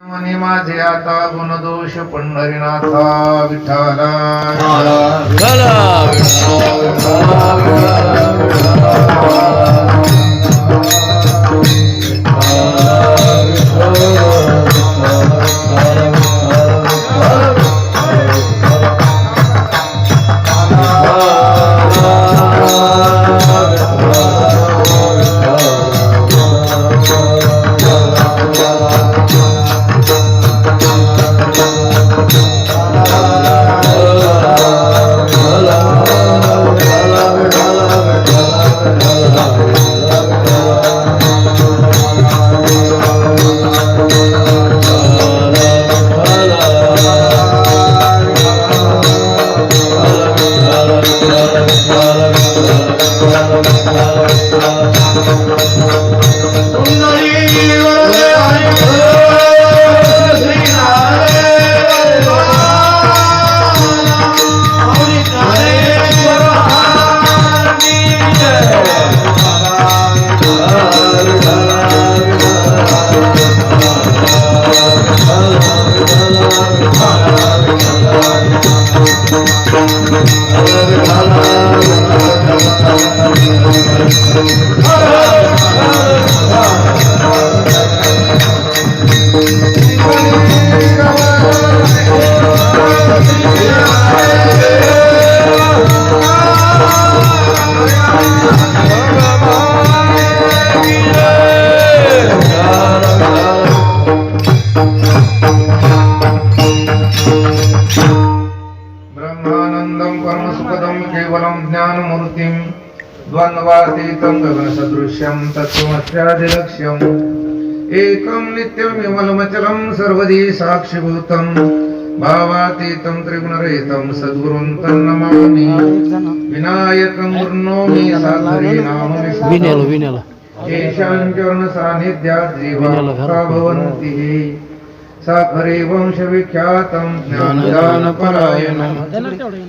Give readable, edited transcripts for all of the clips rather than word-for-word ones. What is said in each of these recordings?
मनी माझे आता गुणदोष पंढरीनाथा विठ्ठला द्वन्द्वातीतं गगनसदृश्यं तत्त्वमस्यादिलक्ष्यम् एकं नित्यं विमलमचलं सर्वदी साक्षिभूतं भावातीतं त्रिगुणरहितं सद्गुरुं तन्नमामि विनायकं गृह्णोमि साधरे नाम येषां चरणसान्निध्यात् जीवा भवन्ति साखरे वंशविख्यातं ज्ञानदानपरायणं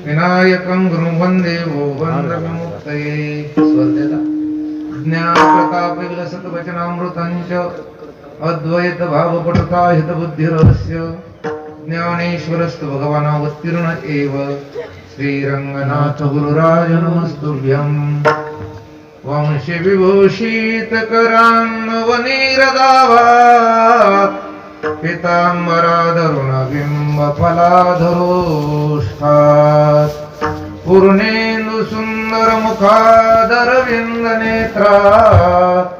विनायकं गुरुं वन्दे वो वन्दविमुक्तये ज्ञानप्रतापविलसद्वचनामृतं च अद्वैतभावपटुताहितबुद्धिरहस्य ज्ञानेश्वरस्तु भगवानावतीर्ण एव श्रीरङ्गनाथ गुरुराज नमस्तुभ्यं वंशे विभूषितकरान्नवनीरदाभात् पीताम्बराधरुणबिम्बफलाधरोष्ठात् पूर्णेन्दुसुन्दरमुखादरविन्दनेत्रात्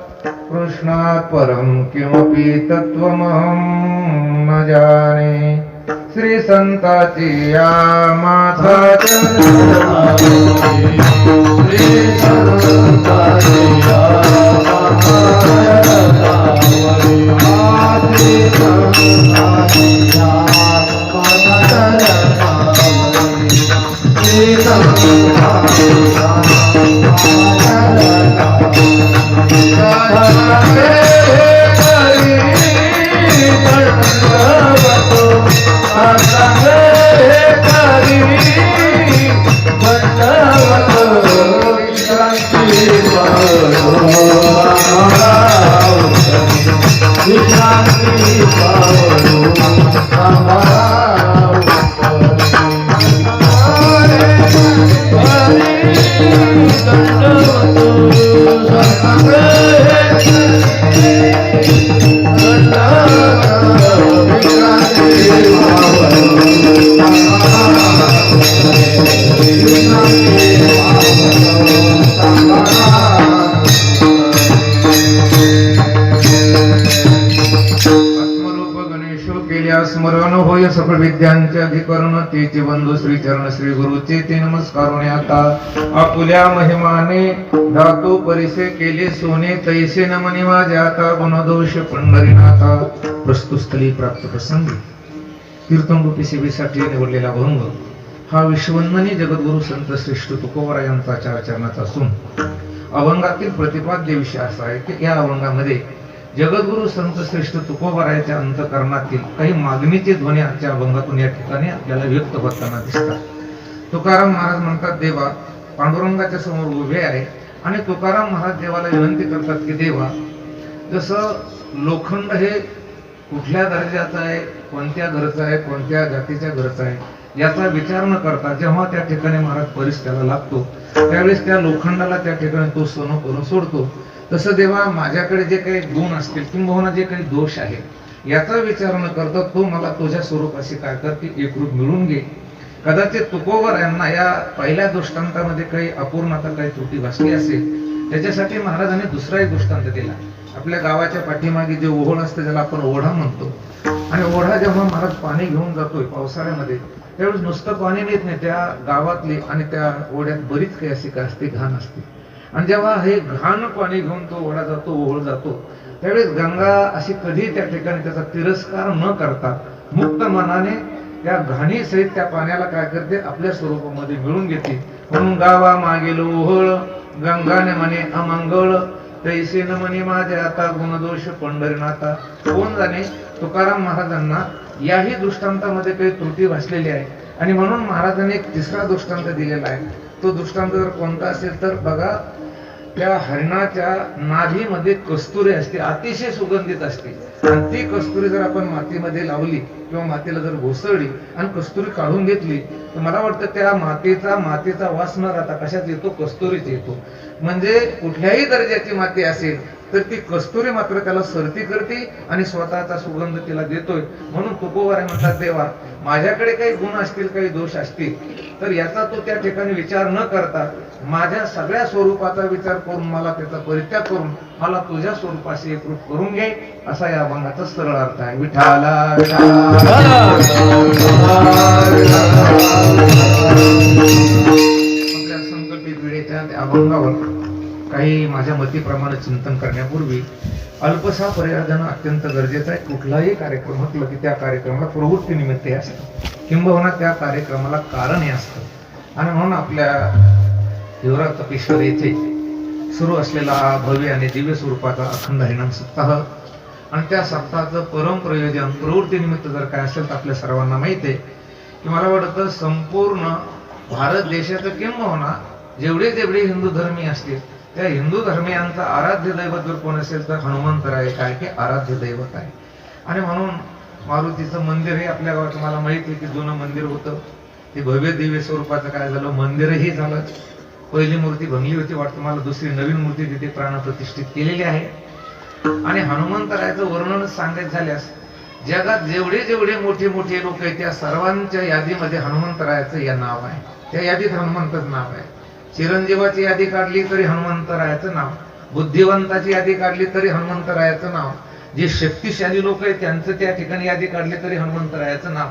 कृष्णात् परं किमपि तत्त्वमहं न जाने श्रीसंताची या माता स्मरण होय सकळ विद्यांचे अधिकरण तेचे बंधू श्री चरण श्री गुरुचे ते नमस्कारोने आता आपुल्या महिमाने धातू परिसे केले सोने तैसे नमनी माझे आता गुणदोष पंढरीनाथा प्रस्तुतस्थली प्राप्त प्रसंगी कीर्तनरूपी सेवेसाठी निवडलेला अभंग हा विश्ववंदनी जगद्गुरु संत श्रेष्ठ तुकोबरायांचा चरणाचा असून अभंगातील प्रतिपाद्य विषय असा आहे की या अभंगामध्ये जगद्गुरु संत श्रेष्ठ तुकोबरायाच्या अंतकरणातील काही मागणीचे ध्वनी आजच्या अभंगातून या ठिकाणी आपल्याला व्यक्त होताना दिसतात. तुकाराम महाराज म्हणतात, देवा पांडुरंगाच्या समोर उभे आहे आणि तुकाराम महाराज देवाला विनंती करतात की देवा, जसं लोखंड हे कुठल्या दर्जाचा आहे, कोणत्या घरचा आहे, कोणत्या जातीच्या घरचा आहे याचा विचार न करता जेव्हा त्या ठिकाणी महाराज परीस त्याला लागतो त्यावेळेस त्या लोखंडाला त्या ठिकाणी तो सोनं करून सोडतो. तसं देवा माझ्याकडे जे काही गुण असतील किंबहुना जे काही दोष आहे याचा विचार न करता तो मला तुझ्या स्वरूपाशी काय कर की एकरूप मिळून घे. कदाचित तुकोबर यांना या पहिल्या दृष्टांतामध्ये काही अपूर्णता काही त्रुटी भासली असेल त्याच्यासाठी महाराजांनी दुसरा एक दृष्टांत दिला. आपल्या गावाच्या पाठीमागे जे ओहोळ असते त्याला आपण ओढा म्हणतो आणि ओढा जेव्हा महाराज पाणी घेऊन जातोय पावसाळ्यामध्ये त्यावेळेस नुसतं पाणी नेत नाही, त्या गावातली आणि त्या ओढ्यात बरीच काही अशी काय असते घाण असते आणि जेव्हा हे घाण पाणी घेऊन तो ओढा जातो ओहोळ जातो त्यावेळेस गंगा अशी कधी त्या ठिकाणी त्याचा तिरस्कार न करता मुक्त मनाने त्या घाणी सहित त्या पाण्याला काय करते आपल्या स्वरूपामध्ये मिळून घेते. म्हणून गावा मागेल ओहळ गंगाने म्हणे अमंगळ तैसे न म्हणे माझे आता गुणदोष पंढरीनाथा. कोण जाणे तुकाराम महाराजांना याही दृष्टांतामध्ये काही त्रुटी भासलेली आहे आणि म्हणून महाराजांनी एक तिसरा दृष्टांत दिलेला आहे. तो दृष्टांत जर कोणता असेल तर बघा, त्या हरिणाच्या नाभीमध्ये कस्तुरी असते, अतिशय सुगंधित असते आणि ती कस्तुरी जर आपण मातीमध्ये लावली किंवा मातीला जर घोसळली आणि कस्तुरी काढून घेतली तर मला वाटतं त्या मातीचा वास न राहता कशात येतो, कस्तुरीच येतो. म्हणजे कुठल्याही दर्जाची माती असेल तर ती कस्तुरी मात्र त्याला सरती करते आणि स्वतःचा सुगंध तिला देतोय. म्हणून तुकोबारे म्हणतात देवा माझ्याकडे काही गुण असतील काही दोष असतील तर याचा तो त्या ठिकाणी विचार न करता माझ्या सगळ्या स्वरूपाचा विचार करून मला त्याचा परित्याग करून मला तुझ्या स्वरूपाशी एकरूप करून घे असा या अभंगाचा सरळ अर्थ आहे. विठाला आपल्या संकल्पित वेळेच्या अभंगावर काही माझ्या मतीप्रमाणे चिंतन करण्यापूर्वी अल्पसा पर्यायजन अत्यंत गरजेचा आहे. कुठलाही कार्यक्रम म्हटलं की त्या कार्यक्रमाला प्रवृत्ती निमित्त असतं किंबहुना त्या कार्यक्रमाला कारण हे असतं आणि म्हणून आपल्या हिवरा तपेश्वर येथे सुरू असलेला हा भव्य आणि दिव्य स्वरूपाचा अखंड हरिनाम सप्ताह आणि त्या सप्ताहाचं परम प्रयोजन प्रवृत्ती निमित्त जर काय असेल तर आपल्या सर्वांना माहिती आहे की मला वाटतं संपूर्ण भारत देशाचं किंबहुना जेवढे जेवढे हिंदू धर्मीय असतील त्या हिंदू धर्मियांचा आराध्य दैवत जर कोण असेल तर हनुमंतराय काय की आराध्य दैवत आहे. आणि म्हणून मारुतीचं मंदिर हे आपल्या गावात मला माहिती आहे की जुनं मंदिर होतं ते भव्य दिव्य स्वरूपाचं काय झालं मंदिरही झालं. पहिली मूर्ती भंगली होती वाटतं, मला दुसरी नवीन मूर्ती तिथे प्राणप्रतिष्ठित केलेली आहे. आणि हनुमंतरायाचं वर्णन सांगायचं झाल्यास जगात जेवढे जेवढे मोठे मोठे लोक आहेत त्या सर्वांच्या यादीमध्ये हनुमंतरायाचं या नाव आहे. त्या यादीत हनुमंतच नाव आहे. चिरंजीवाची यादी काढली तरी हनुमंतरायाचं नाव, बुद्धिवंताची यादी काढली तरी हनुमंतरायाचं नाव, जे शक्तिशाली लोक आहेत त्यांचं त्या ठिकाणी यादी काढली तरी हनुमंतरायाचं नाव.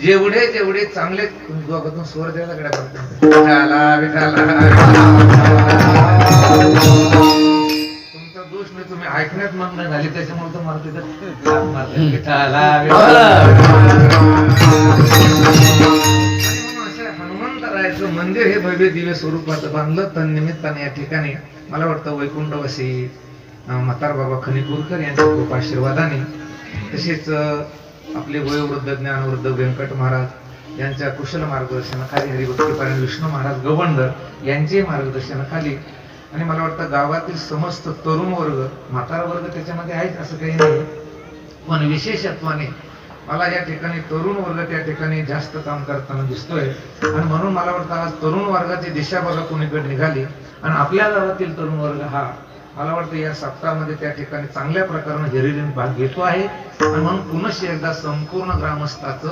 जेवढे जेवढे चांगले दोघातून स्वर द्यायला गड्या पडतात तुमचा दोष नाही, तुम्ही ऐकण्यात मग्न झाले त्याच्यामुळे तुम्हाला तिथं हनुमंतरायाचं मंदिर हे भव्य दिव्य स्वरूपाचं बांधलं. तन्निमित्ताने या ठिकाणी मला वाटतं वैकुंठवासी म्हातार बाबा खनिपूरकर यांच्या कृपाशीर्वादाने तसेच आपले वयोवृद्ध ज्ञानवृद्ध व्यंकट महाराज यांच्या कुशल मार्गदर्शनाखाली हरिभक्तीपरायण विष्णू महाराज गवंडर यांचे मार्गदर्शनाखाली आणि मला वाटतं गावातील समस्त तरुण वर्ग म्हातारा वर्ग त्याच्यामध्ये आहेच असं काही नाही पण विशेषत्वाने मला या ठिकाणी तरुण वर्ग त्या ठिकाणी जास्त काम करताना दिसतोय. आणि म्हणून मला वाटतं आज तरुण वर्गाची दिशा बघा कोणीकडे निघाली आणि आपल्या गावातील तरुण वर्ग हा मला वाटतं या सप्ताहामध्ये त्या ठिकाणी चांगल्या प्रकारे हिरिरीने भाग घेतो आहे. आणि म्हणून पुनश्च एकदा संपूर्ण ग्रामस्थाचं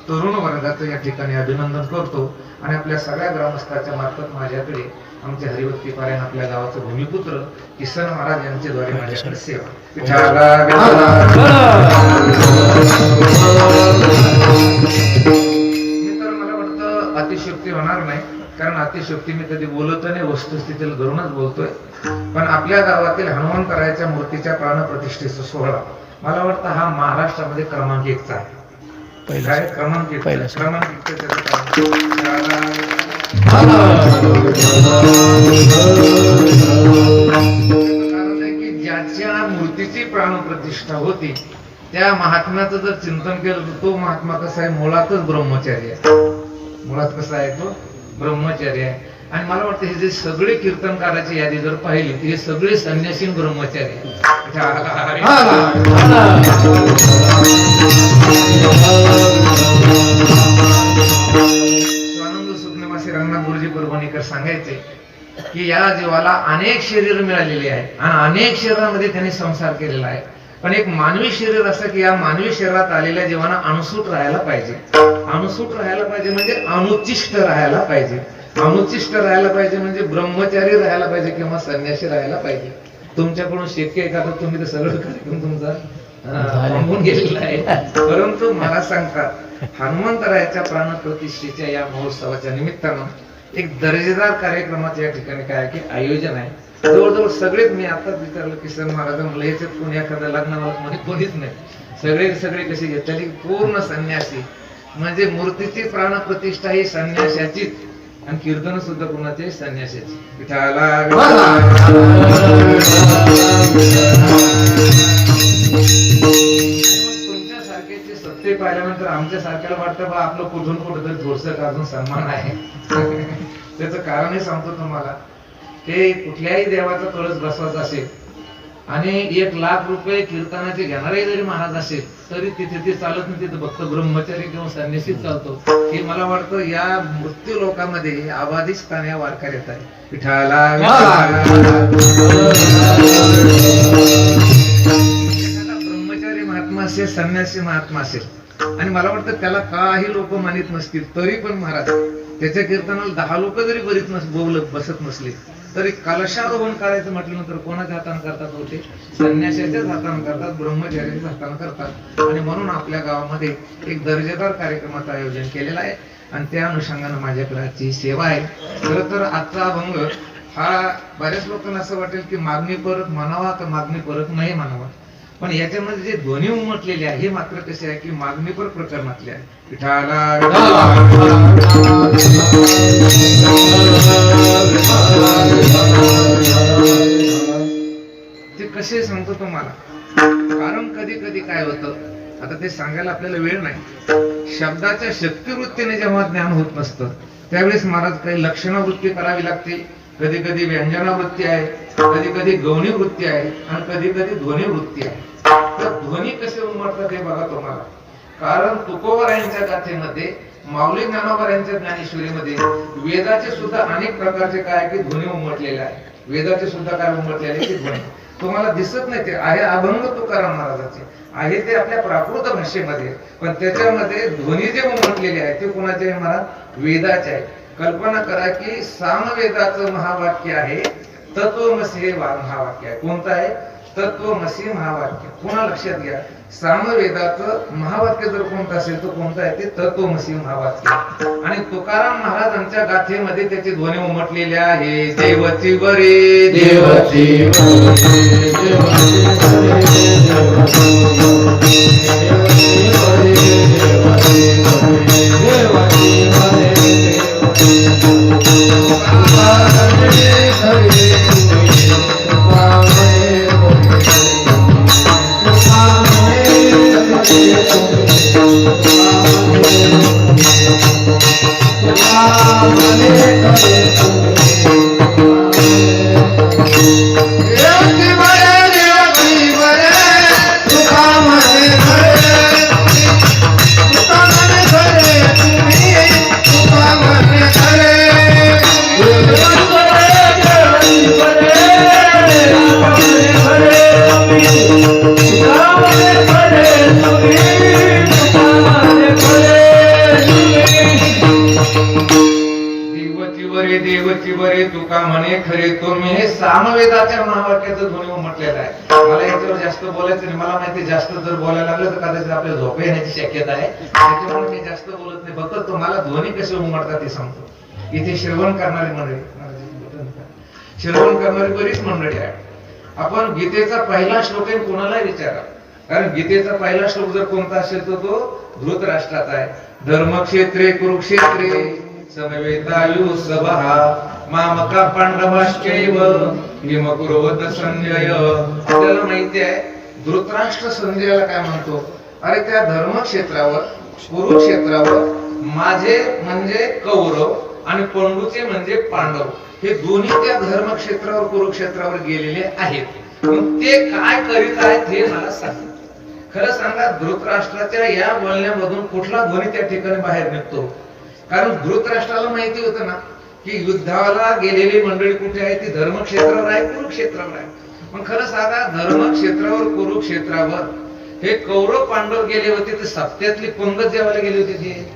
तरुण वर्गाचं या ठिकाणी अभिनंदन करतो आणि आपल्या सगळ्या ग्रामस्थाच्या मार्फत माझ्याकडे आमचे हरिभक्तीपरायण आपल्या गावाचे भूमिपुत्र किसन महाराज यांच्याद्वारे माझ्याकडे सेवा. मी तर मला वाटतं अतिशयोक्ती होणार नाही कारण अतिशयोक्ती मी कधी बोलत नाही, वस्तुस्थितीला धरूनच बोलतोय. पण आपल्या गावातील हनुमंतरायाच्या मूर्तीच्या प्राणप्रतिष्ठेचा सोहळा मला वाटतं हा महाराष्ट्रामध्ये क्रमांक 1चा आहे. काय क्रमांक 1 की ज्याच्या मूर्तीची प्राणप्रतिष्ठा होती त्या महात्म्याचं जर चिंतन केलं तर तो महात्मा कसा आहे मुळातच ब्रह्मचारी आहे. मुळात कसा आहे तो ब्रह्मचारी आहे. आणि मला वाटतं हे जे सगळे कीर्तनकाराची यादी जर पाहिली तर हे सगळे संन्यासी आणि ब्रह्मचारी स्वानंद सुज्ञमासी रंगनाथ गुरुजी परभणीकर सांगायचे की या जीवाला अनेक शरीर मिळालेली आहे आणि अनेक शरीरामध्ये त्यांनी संसार केलेला आहे, पण एक मानवी शरीर असं की या मानवी शरीरात आलेल्या जीवांना अनुसूट राहायला पाहिजे. अनुसूट राहायला पाहिजे म्हणजे अनुचिष्ट राहायला पाहिजे. अनुचिष्ट राहायला पाहिजे म्हणजे ब्रह्मचारी राहायला पाहिजे किंवा संन्यासी राहायला पाहिजे. तुमच्याकडून शक्य आहे का? तर तुम्ही तर सगळं कार्यक्रम तुमचा थांबून गेलेला आहे. परंतु मला सांगतात हनुमंतरायाच्या प्राणप्रतिष्ठेच्या या महोत्सवाच्या निमित्तानं एक दर्जेदार कार्यक्रमाच्या या ठिकाणी काय की आयोजन आहे. जवळजवळ सगळेच, मी आताच विचारलं की सर महाराज मला याच्यात कोणी एखाद्या लग्नावर मध्ये कोणीच नाही, सगळे कसे घेतली पूर्ण संन्यासी, म्हणजे मूर्तीची प्राणप्रतिष्ठा ही संन्यासाचीच आणि कीर्तन सुद्धा कोणाचे संन्यासाची. तुमच्या सारख्याचे सत्य पाहिल्यानंतर आमच्या सारख्याला वाटतं बा आपलं कुठून कुठेतरी थोडसं अजून सन्मान आहे. त्याचं कारणही सांगतो तुम्हाला. ते कुठल्याही देवाचा कळस बसवायचा असेल आणि 1,00,000 रुपये कीर्तनाचे घेणारे जरी महाराज असेल तरी तिथे ते चालत नाही, तिथे फक्त ब्रह्मचारी किंवा संन्यासीच चालतो. हे मला वाटतं या मृत्यू लोकांमध्ये आबादी स्थान या वारकऱ्यात आहे. विठाला ब्रह्मचारी महात्मा असेल, संन्यासी महात्मा असेल आणि मला वाटतं त्याला काही लोक मानित नसतील तरी पण महाराज त्याच्या कीर्तनाला 10 लोक जरी बरीच बोलत बसत नसले तरी कलशारोहण करायचं म्हटल्यानंतर कोणाच्या हाताने करतात होते? संन्यासाच्याच हाताने करतात, ब्रह्मचार्याच्याच हाताने करतात. आणि म्हणून आपल्या गावामध्ये एक दर्जेदार कार्यक्रमाचं आयोजन केलेलं आहे आणि त्या अनुषंगाने माझ्याकडे आजची सेवा आहे. खरं तर आजचा अभंग हा बऱ्याच लोकांना असं वाटेल की मागणी परत म्हणावा का मागणी परत नाही म्हणावा, पण याच्यामध्ये जे ध्वनी उमटलेले आहे हे मात्र कसे आहे की मागणी पर प्रकरणातले आहे. ते कसे सांगतो तुम्हाला, कारण कधी कधी काय होतं, आता ते सांगायला आपल्याला वेळ नाही. शब्दाच्या शक्तिवृत्तीने जेव्हा ज्ञान होत नसतं त्यावेळेस महाराज काही लक्षणवृत्ती करावी लागते. कधी कधी व्यंजनावृत्ती आहे, कधी कधी गौणी वृत्ती आहे आणि कधी कधी ध्वनी वृत्ती आहे. तर ध्वनी कसे उमटतात हे बघा तुम्हाला. कारण तुकोबरायांच्या गाथेमध्ये, माऊली ज्ञानोबरायांच्या ज्ञानेश्वरीमध्ये वेदाचे सुद्धा अनेक प्रकारचे काय की ध्वनी उमटलेले आहे. वेदाचे सुद्धा काय उमटलेले की ध्वनी तुम्हाला दिसत नाही. ते आहे अभंग तुकाराम महाराजाचे आहे, ते आपल्या प्राकृत भाषेमध्ये, पण त्याच्यामध्ये ध्वनी जे उमटलेले आहे ते कोणाचे आहे महाराज? वेदाचे आहे. कल्पना करा की सामवेदाचं महावाक्य आहे तत्वमसी हे महावाक्य आहे. कोणतं आहे? तत्वमसी महावाक्य. पुन्हा लक्षात घ्या, सामवेदाचं महावाक्य जर कोणतं असेल तर कोणतं आहे? ते तत्वमसी महावाक्य. आणि तुकाराम महाराजांच्या गाथेमध्ये त्याची ध्वनी उमटलेली आहे. देवची बरे देवची देवची बरे तुका म्हणे खरे तुम्ही. हे सामवेदाच्या महावाक्याचं ध्वनी उमटलेलं आहे. मला याच्यावर जास्त बोलायचं नाही. मला माहिती जास्त जर बोलायला लागलं तर कदाचित आपल्या झोप येण्याची शक्यता आहे, त्याच्यामुळे मी जास्त बोलत नाही. फक्त तुम्हाला ध्वनी कसे उमटतात ते सांगतो. इथे श्रवण करणारी मंडळी, श्रवण करणारी बरीच मंडळी आहे. आपण गीतेचा पहिला श्लोक आहे कोणालाही विचारा, कारण गीतेचा पहिला श्लोक जर कोणता असेल तर तो धृतराष्ट्राचा आहे. धर्मक्षेत्रे कुरुक्षेत्रे समवेतायु सभः मामका पांडवाश्चैव हिमकुर्वत संजय. आपल्याला माहिती आहे धृतराष्ट्र संजयाला काय म्हणतो? अरे त्या धर्मक्षेत्रावर, कुरुक्षेत्रावर माझे म्हणजे कौरव आणि पंडूचे म्हणजे पांडव, हे दोन्ही त्या धर्मक्षेत्रावर कुरुक्षेत्रावर गेलेले आहेत. मग ते काय करीत आहेत हे मला सांग. खरं सांगा, धृतराष्ट्राच्या या बोलण्यामधून कुठला ध्वनी त्या ठिकाणी बाहेर निघतो? कारण धृतराष्ट्राला माहिती होतं ना की युद्धाला गेलेली मंडळी कुठे आहे? ती धर्मक्षेत्रावर आहे, कुरुक्षेत्रावर आहे. मग खरं सांगा, धर्मक्षेत्रावर कुरुक्षेत्रावर हे कौरव पांडव गेले होते, ते सप्त्यातली पंगत जेवायला गेले होते. ते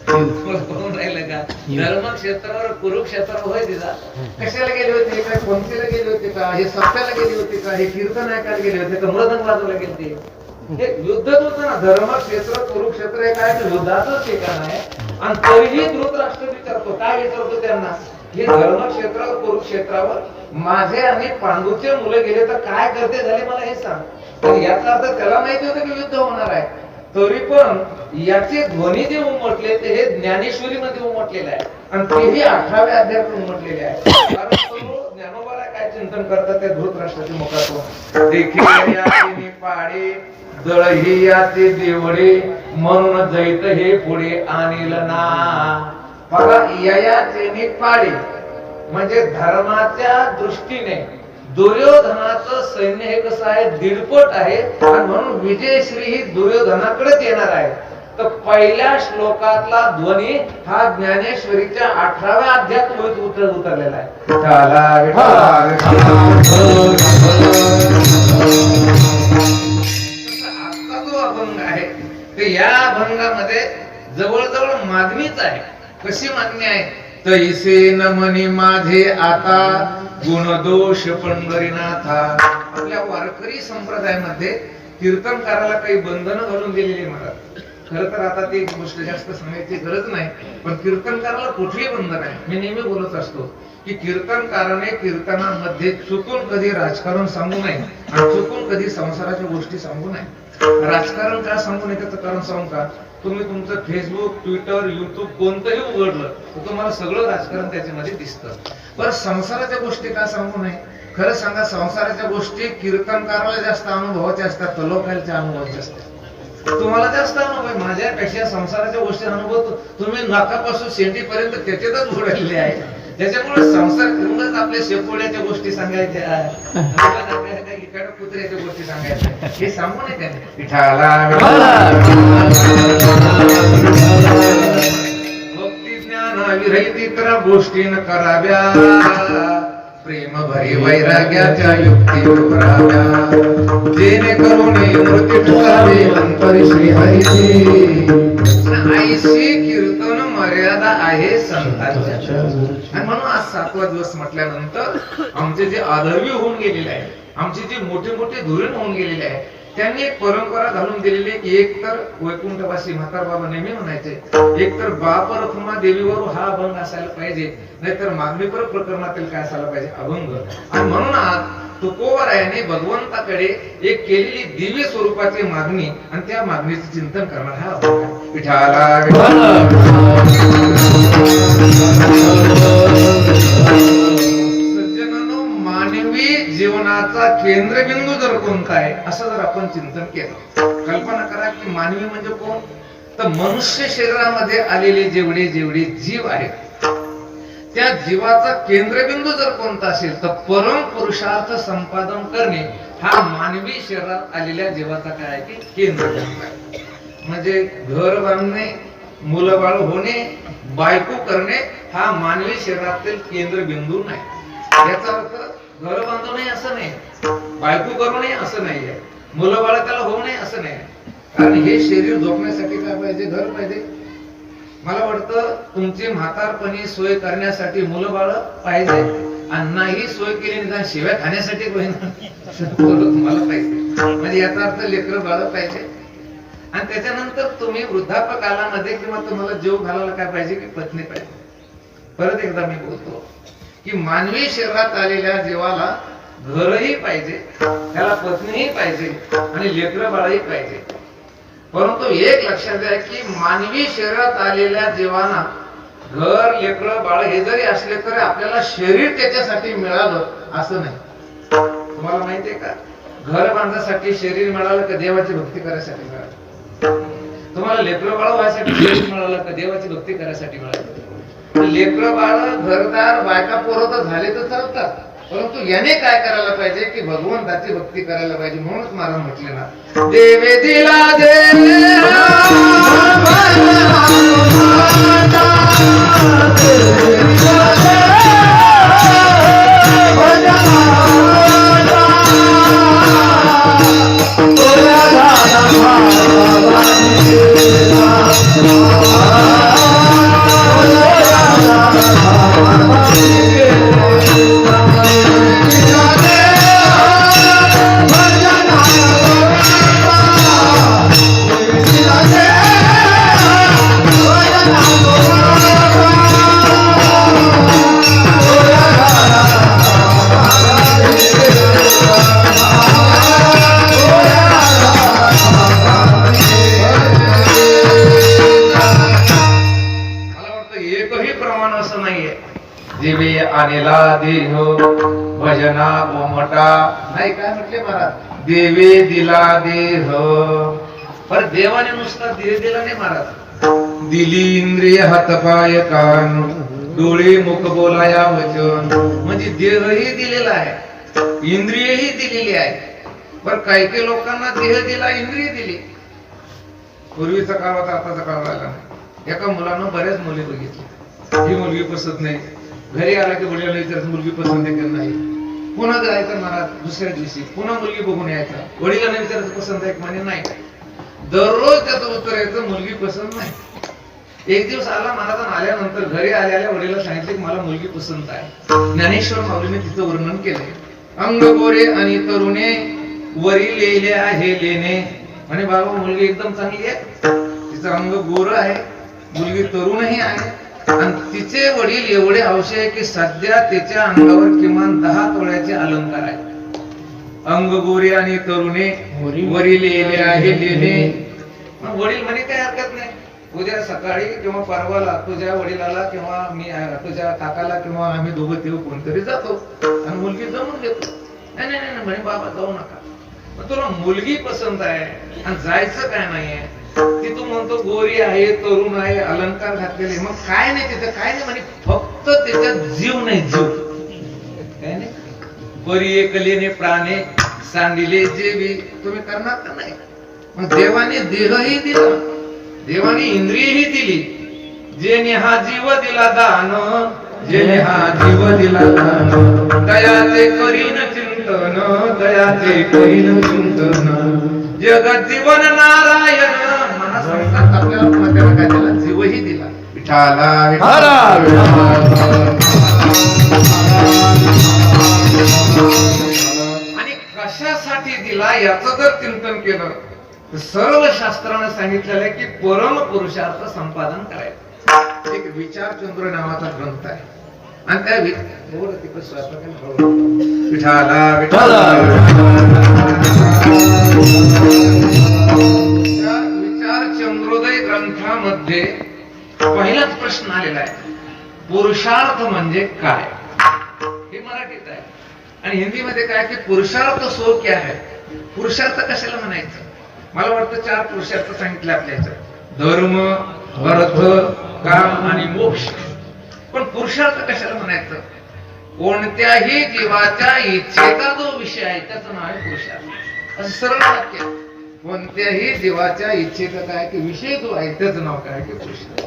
राहिलं का? धर्मक्षेत्रावर कुरुक्षेत्रावर होय तिचा कशाला गेले होते? काय पंक्तीला गेले होते का? हे सप्त्याला गेले होते का? हे कीर्तन ऐकायला गेले होते का? मृदंग वाजवायला गेले होते? हे युद्धच होतं ना. धर्मक्षेत्र कुरुक्षेत्र हे काय युद्धाचं ठिकाण आहे. आणि तरीही धृतराष्ट्र विचारतो, काय विचारतो त्यांना? हे धर्मक्षेत्र कुरुक्षेत्रावर माझे आणि पांडूचे मुलं गेले तर काय करते झाले मला हे सांग. तर याचा अर्थ त्याला माहिती होतं की युद्ध होणार आहे, तरी पण याचे ध्वनी जे उमटले ते हे ज्ञानेश्वरी मध्ये उमटलेले आहे आणि तेही 18व्या अध्यायात उमटलेले आहे. कारण तो ज्ञानोबाला काय चिंतन करतात त्या धृतराष्ट्राच्या मुखातून? देखील पाडे दळही याचे देवडे, म्हणून जैत हे पुढे आणील ना. बघा, ययाचे पाडे म्हणजे धर्माच्या दृष्टीने दुर्योधनाचं सैन्य हे कसं आहे? दीडपट आहे आणि म्हणून विजयश्री ही दुर्योधनाकडेच येणार आहे. तर पहिल्या श्लोकातला ध्वनी हा ज्ञानेश्वरीच्या 18व्या अध्यायात उतरलेला आहे. आता जो अभंग आहे ते या अभंगामध्ये जवळजवळ मागणीच आहे. कशी मागणी आहे? तैसे नमनी माझे आता गुण दोष पंढरीनाथा. आपल्या वारकरी संप्रदायामध्ये कीर्तनकाराला काही बंधनं घालून दिलेली म्हणतात. खरं तर आता ती गोष्ट जास्त सांगायची गरज नाही, पण कीर्तनकाराला कुठली बंधन आहे? मी नेहमी बोलत असतो की कीर्तनकाराने कीर्तनामध्ये चुकून कधी राजकारण सांगू नये आणि चुकून कधी संसाराच्या गोष्टी सांगू नये. राजकारण का सांगू नये त्याचं कारण सांगू का? तुम्ही तुमचं फेसबुक, ट्विटर, युट्यूब कोणतंही उघडलं तर तुम्हाला सगळं राजकारण त्याच्यामध्ये दिसतं. पण संसाराच्या गोष्टी का सांगू नये? खरं सांगा, संसाराच्या गोष्टी कीर्तनकाराला जास्त अनुभवाच्या असतात, लोकांच्या अनुभवाच्या असतात. तुम्हाला जास्त अनुभव आहे, माझ्यापेक्षा संसाराच्या गोष्टी अनुभव तुम्ही नाकापासून शेंडीपर्यंत त्याच्यातच उघडलेले आहे. त्याच्यामुळे संसार करूनच आपल्या शेपोड्याच्या गोष्टी सांगायच्या, इकडे कुत्र्याच्या गोष्टी सांगायच्या, हे सांगू नये त्याने. भक्ती ज्ञान विरहित इतर गोष्टी न कराव्या, प्रेम भरी वैराग्याच्या युक्ती उभराव्या, जेणेकरून मूर्ती ठुकावे अंतरी श्री हरीची. ऐशी कीर्तन मर्यादा आहे संतांच्या. आणि म्हणून आज 7वा दिवस म्हटल्यानंतर आमचे जे आदरवी होऊन गेलेले आहे, आमचे जे मोठे मोठे धुरीण होऊन गेलेले आहे, त्यांनी एक परंपरा घालून दिलेली की एक तर वैकुंठवासी म्हातार बाबा नेहमी म्हणायचे, एक तर बाप रखुमा देवीवर हा अभंग असायला पाहिजे, नाहीतर मागणीपर प्रकरणातील काय असायला पाहिजे? अभंग. आणि म्हणून आज तुकोबरायाने भगवंताकडे एक केलेली दिव्य स्वरूपाची मागणी आणि त्या मागणीचे चिंतन करणार हा अभंग आहे. विठाला सज्जनांनो, मानवी जीवनाचा केंद्रबिंदू जर कोणता आहे असं जर आपण चिंतन केलं, कल्पना करा की मानवी म्हणजे कोण? तर मनुष्य शरीरामध्ये आलेले जेवढे जेवढे जीव आहेत त्या जीवाचा केंद्रबिंदू जर कोणता असेल तर परम पुरुषार्थ संपादन करणे हा मानवी शरीरात आलेल्या जीवाचा काय आहे की केंद्रबिंदू आहे. म्हणजे घर बांधणे, मुलं बाळ होणे, बायको करणे हा मानवी शरीरातील केंद्रबिंदू नाही. याचा अर्थ घर बांधू नये असं नाही, बायको करू नये असं नाहीये, मुलं बाळ त्याला होऊ नये असं नाही. कारण हे शरीर झोपण्यासाठी काय पाहिजे? घर पाहिजे. मला वाटतं तुमची म्हातारपणी सोय करण्यासाठी मुलं बाळ पाहिजे आणि नाही सोय केली निदान शिव्या खाण्यासाठी तुम्हाला पाहिजे. म्हणजे याचा अर्थ लेकरं बाळ पाहिजे. आणि त्याच्यानंतर तुम्ही वृद्धापकालामध्ये किंवा तुम्हाला जीव घालायला काय पाहिजे की पत्नी पाहिजे. परत एकदा मी बोलतो की मानवी शरीरात आलेल्या जीवाला घरही पाहिजे, त्याला पत्नीही पाहिजे आणि लेकरं बाळही पाहिजे. परंतु एक लक्षात द्या की मानवी शरीरात आलेल्या जीवांना घर, लेकरं, बाळ हे जरी असले तरी आपल्याला शरीर त्याच्यासाठी मिळालं असं नाही. तुम्हाला माहितीये का, घर बांधण्यासाठी शरीर मिळालं का देवाची भक्ती करायसाठी मिळालं? तुम्हाला लेकरं बाळ व्हायसाठी शरीर मिळालं का देवाची भक्ती करायसाठी मिळालं? लेकरं बाळ घरदार बायका पोरं तर झाले तर चालतात, परंतु याने काय करायला पाहिजे की भगवंताची भक्ती करायला पाहिजे. म्हणूनच महाराज म्हटले ना, देवे दिला जीवे आणला देह भजना गोमटा, नाही काय म्हटले महाराज, देवे दिला देह. पर देवाने नुसता देह दिला नाही महाराज, दिली इंद्रिय हातपाय कान डोळे मुख बोलाया वचन. म्हणजे देहही दिलेला आहे, इंद्रियही दिलेली आहे. पर काही काही लोकांना देह दिला, इंद्रिय दिली. पूर्वीचा काळ होता, आताचा काळ राहिला नाही. एका मुलानं बऱ्याच मुली बघितल्या, ही मुलगी पसंत नाही. घरी आला की वडिलांना विचारायचं मुलगी पसंत आहे की नाही. पुन्हा जायचं महाराज दुसऱ्या दिवशी, पुन्हा मुलगी बघून यायचा, वडिलांना विचारायचं पसंत आहे की म्हणे नाही. दररोज त्याचं उत्तर यायचं मुलगी पसंत नाही. एक दिवस आला महाराज, आल्यानंतर घरी आल्या वडिलांना सांगितले की मला मुलगी पसंत आहे. ज्ञानेश्वर माऊलीने तिचं वर्णन केलंय. अंग गोरे आणि तरुणे वरी लेले आहे लेणे. म्हणे बाबा मुलगी एकदम चांगली आहे, तिचं अंग गोर आहे, मुलगी तरुणही आहे, आणि तिचे वडील एवढे हौशी आहे की सध्या तिच्या अंगावर किमान 10 तोळ्याचे अलंकार आहेत. अंग गोरे आणि तरुणे वरी लेले आहे लेणे. वडील म्हणे काही हरकत नाही, उद्या सकाळी किंवा परवाला तुझ्या वडिलाला किंवा मी तुझ्या काकाला किंवा आम्ही दोघं तेव्हा कोणतरी जातो आणि मुलगी जमून घेतो. नाही नाही नाही म्हणे बाबा जाऊ नका, तुला मुलगी पसंत आहे आणि जायचं काय नाहीये. ती तू म्हणतो गोरी आहे, तरुण आहे, अलंकार घातलेले, मग काय नाही तिथं, काय नाही म्हणे, फक्त त्याच्यात जीव नाही, जीव काय नाही. बरी एकलेने प्राणे सांडिले जेवी, तुम्ही करणार का नाही. मग देवाने देहही दिला, देवाने इंद्रियही दिली. जेने हा जीव दिला दान, जेने हा जीव दिला दान, दयाचे करीन चिंतन, दयाचे करीन चिंतन. जगत जीवन नारायण, आपल्याला त्याला काय दिला, जीवही दिला. विठाला आणि कशासाठी दिला याचं जर चिंतन केलं तर सर्व शास्त्राने सांगितलेलं आहे की परम पुरुषार्थ संपादन करायचं. एक विचार चंद्र नावाचा ग्रंथ आहे आणि त्या विठाला विठाला चंद्रोदय ग्रंथामध्ये पहिलाच प्रश्न आलेला आहे, पुरुषार्थ म्हणजे काय. हे मराठीत आहे आणि हिंदीमध्ये काय की पुरुषार्थ सो क्या है. पुरुषार्थ कशाला म्हणायचं. मला वाटतं 4 पुरुषार्थ सांगितले आपल्या याच्यात, धर्म, अर्थ, काम आणि मोक्ष. पण पुरुषार्थ कशाला म्हणायचं. कोणत्याही जीवाच्या इच्छेचा जो विषय आहे त्याचं नाव आहे पुरुषार्थ. असं सरळ वाक्य. कोणत्याही जीवाच्या इच्छेचा काय की विषय जो आहे त्याचं नाव काय की पुरुषार्थ.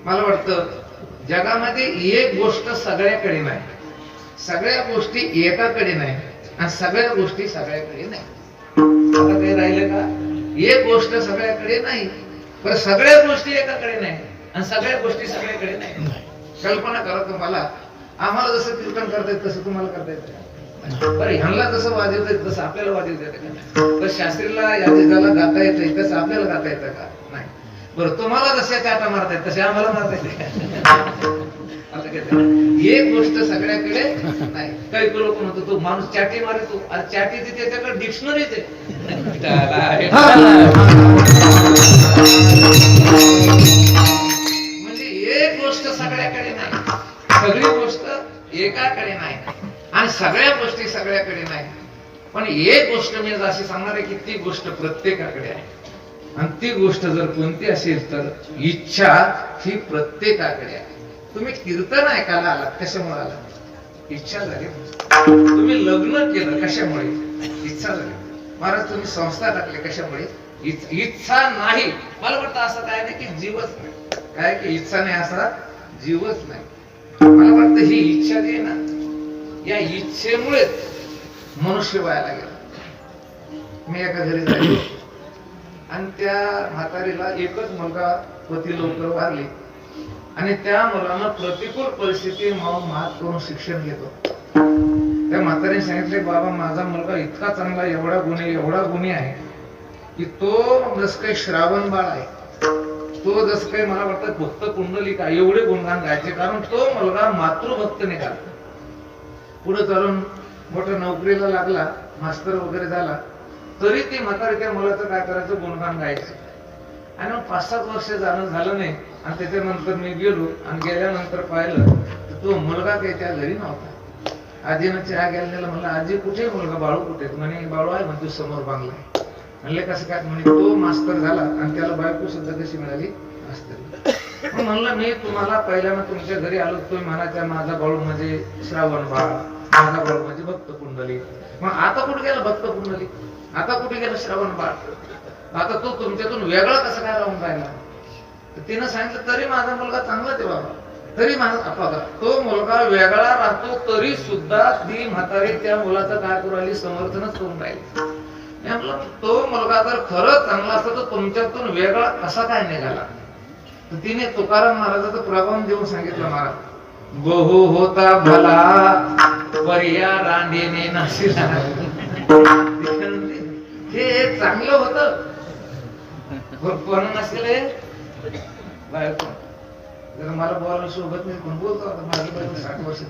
मला वाटतं जगामध्ये एक गोष्ट सगळ्याकडे नाही, सगळ्या गोष्टी एकाकडे नाही आणि सगळ्या गोष्टी सगळ्याकडे नाही. आता काही राहिलं का. एक गोष्ट सगळ्याकडे नाही, पण सगळ्या गोष्टी एकाकडे नाही आणि सगळ्या गोष्टी सगळ्याकडे नाही. कल्पना करा तुम्हाला, आम्हाला जसं कीर्तन करता येत तसं तुम्हाला करता येतं. बरं ह्यांना जसं वाजवता येत तसं आपल्याला वाजवता येतं का. तर शास्त्रीला या जगाला गाता येतं तसं आपल्याला गाता येतं का नाही. बरं तुम्हाला जशा चाटा मारता येत तसे आम्हाला मारता येते. एक गोष्ट सगळ्याकडे नाही. काही लोक म्हणतो तो माणूस चाटी मारतो, चाटी त्याच्याकडे डिक्शनरीच आहे. म्हणजे एक गोष्ट सगळ्याकडे नाही, सगळी गोष्ट एकाकडे नाही आणि सगळ्या गोष्टी सगळ्याकडे नाही. पण एक गोष्ट मी अशी सांगणार आहे की ती गोष्ट प्रत्येकाकडे आहे आणि ती गोष्ट जर कोणती असेल तर इच्छा ही प्रत्येकाकडे आहे. तुम्ही कीर्तन ऐकायला आलात कशामुळे आलात? इच्छा झाली. तुम्ही लग्न केलं कशामुळे? इच्छा झाली. महाराज तुम्ही संस्था टाकले कशामुळे? इच्छा नाही. मला वाटतं असं काय नाही की जीवच नाही, काय की इच्छा नाही असा जीवच नाही. मला वाटतं ही इच्छा जी आहे ना, या इच्छेमुळेच मनुष्य व्हायला गेला. मी एका घरी जायचो आणि त्या म्हातारीला एकच मुलगा, पती लवकर वारली आणि त्या मुलानं प्रतिकूल परिस्थिती मात करून शिक्षण घेतो. त्या म्हातारीने सांगितले, बाबा माझा मुलगा इतका चांगला, एवढा गुणी आहे की तो जस काही श्रावण बाळ आहे, तो जस काही मला वाटतं भक्त कुंडलिका, एवढे गुणगान गायचे. कारण तो मुलगा मातृभक्त निघाला. पुढे चालून मोठ्या नोकरीला लागला, मास्तर वगैरे झाला, तरी ती म्हातारी त्या मुलाचं काय करायचं, गुणगान गायचं. आणि मग 5-7 वर्ष झालं नाही. आणि त्याच्यानंतर मी गेलो आणि गेल्यानंतर पाहिलं तर तो मुलगा काही त्या घरी नव्हता. आजीनं चहा घ्यायला नेला. म्हणलं आजी कुठे मुलगा? बाळू कुठे? म्हणे बाळू आहे म्हणतो समोर बांगला आहे. म्हणले कसं काय? म्हणे तो मास्तर झाला आणि त्याला बायको सुद्धा कशी मिळाली? मास्तर. म्हणलं मी तुम्हाला पहिल्यांदा तुमच्या घरी आलो, तुम्ही म्हणायचा माझा बाळू म्हणजे श्रावण बाळ, माझा बाळू म्हणजे भक्त कुंडली. मग आता कुठे गेला भक्त कुंडली? आता कुठे गेला श्रावण बाळ? आता तो तुमच्यातून वेगळा कसं काय राहून राहिला? तिनं सांगितलं तरी माझा मुलगा चांगलाच आहे बाबा, तरी माझा तो मुलगा वेगळा राहतो तरी सुद्धा ती म्हातारी त्या मुलाचं काय करू राहिली? समर्थनच करून राहिली. म्हटलं तो मुलगा जर खरंच चांगला असता तर तुमच्यातून वेगळा कसा काय निघाला? तर तिने तुकाराम महाराजाचं प्रबंध देऊन सांगितलं, महाराज बहु होता भला पर्या रांडेने नाशिला. हे चांगलं होतं पण नसले बायको. जर मला बोलायला सोबत नाही कोण बोलतो. आता माझी बायको 60 वर्ष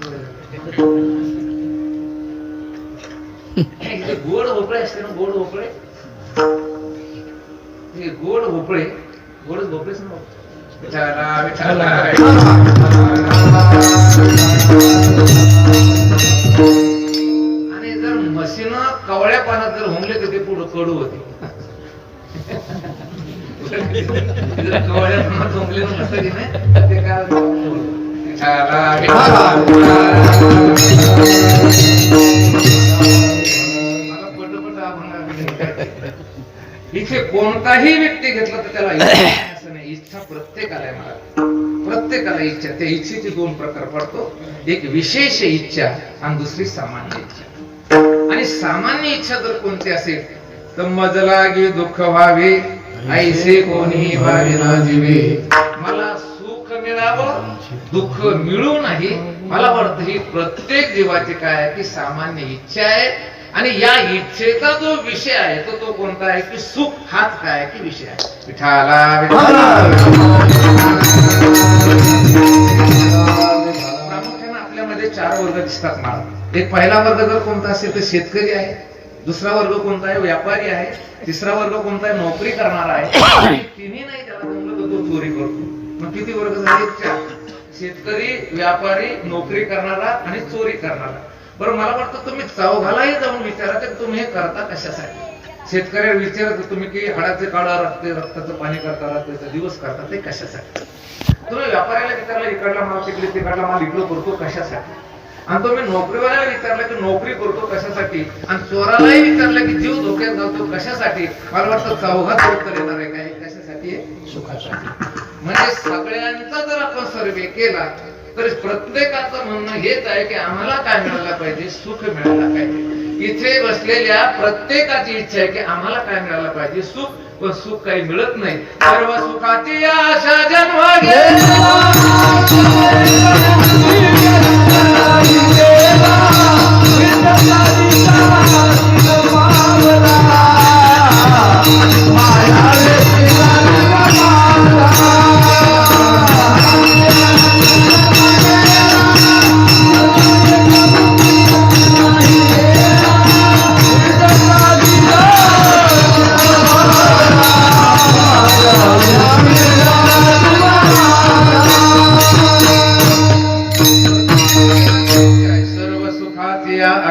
गोड भोपळे असते ना, गोड भोपळे, ते गोड भोपळे, गोडच भोपळेच ना. आणि जर म्हशीनं कवळ्या पानात जर हुंगले तर ते पुढं कडू होते. कवळ्या पानात हुंगले नसतं की नाही ते काय इथे कोणताही व्यक्ती घेतला तर त्याला असं नाही. इच्छा प्रत्येकाला आहे. मला प्रत्येकाला इच्छा. त्या इच्छेचे 2 प्रकार पडतो. एक विशेष इच्छा आणि दुसरी सामान्य इच्छा. आणि सामान्य इच्छा जर कोणती असेल तर मजलागी दुःख व्हावे ऐसे कोणी व्हावे ना जीवे. मला सुख मिळावं, दुःख मिळू नाही. मला वाटतं ही प्रत्येक जीवाची काय आहे की सामान्य इच्छा आहे. आणि या इच्छेचा जो विषय आहे तो कोणता आहे की सुख हाच काय की विषय आहे. विठाला प्रामुख्याने आपल्यामध्ये 4 वर्ग दिसतात मला. एक पहिला वर्ग जर कोणता असेल तर शेतकरी आहे, दुसरा वर्ग कोणता आहे व्यापारी आहे, तिसरा वर्ग कोणता आहे नोकरी करणारा आहे, तिन्ही नाही त्याला जमलं तर तो चोरी करतो. मग किती वर्ग झाले? 4. शेतकरी, व्यापारी, नोकरी करणारा आणि चोरी करणारा. बरं मला वाटतं तुम्ही चौघालाही जाऊन विचारा की तुम्ही हे करता कशासाठी. शेतकऱ्याला विचारत तुम्ही की हाडाचे काढा, रक्ताचं पाणी करता, रात्रीचा दिवस करता, ते कशासाठी. तुम्ही व्यापाऱ्याला विचारलं इकडला माल तिकडला माल इकडं करतो कशासाठी. आणि तुम्ही नोकरीवाल्याला विचारलं की नोकरी करतो कशासाठी. आणि चोरालाही विचारलं की जीव धोक्यात घालतो कशासाठी. मला वाटतं चौघात उत्तर येणार आहे काय कशासाठी? सुखासाठी. म्हणजे सगळ्यांचा जर आपण सर्वे केला तर प्रत्येकाचं म्हणणं हेच आहे की आम्हाला काय मिळायला पाहिजे? सुख मिळायला पाहिजे. इथे बसलेल्या प्रत्येकाची इच्छा आहे की आम्हाला काय मिळायला पाहिजे? सुख. पण सुख काही मिळत नाही. सर्व सुखाची आशा जन्म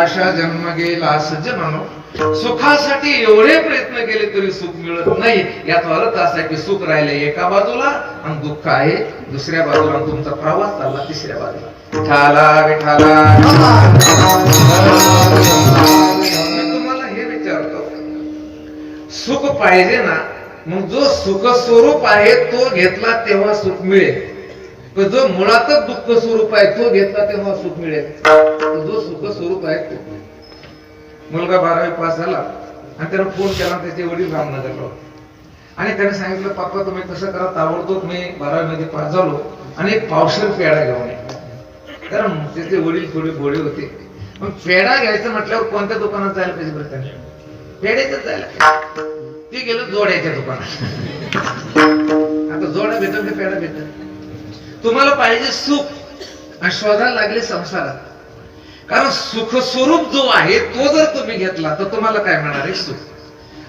आशा जन्म गेला. सज्जनांनो सुखासाठी एवढे प्रयत्न प्रयत्न केले तरी सुख मिळत नाही. याचा अर्थ असा की सुख राहिले एका बाजूला आणि दुःख आहे दुसऱ्या बाजूला, आणि तुमचा प्रवास चालला तिसऱ्या बाजूला. विठाला विठाला. मी तुम्हाला हे विचारतो, सुख पाहिजे ना, मग जो सुख स्वरूप आहे तो घेतला तेव्हा सुख मिळेल. पण जो मुळातच दुःख स्वरूप आहे तो घेतला तेव्हा सुख मिळेल. जो सुख स्वरूप आहे तो. मुलगा 12वी पास झाला आणि त्याला फोन केला, त्याचे वडील रामनगरला होते आणि त्याने सांगितलं, पप्पा तुम्ही कसं करा, ताबडतोब मी 12वी मध्ये पास झालो आणि एक पावशेर पेढा घेऊन ये. कारण त्याचे वडील थोडे भोळे होते. मग पेढा घ्यायचं म्हटल्यावर कोणत्या दुकानात जायला पाहिजे बरं? त्याने पेढ्याच्याच जायला. ते गेलो जोड्याच्या दुकानात. आता जोडा भेटल ते पेढा भेटल. तुम्हाला पाहिजे सुख आणि शोधायला लागले संसारात. कारण सुख स्वरूप जो आहे तो जर तुम्ही घेतला तर तुम्हाला काय मिळणार आहे? सुख.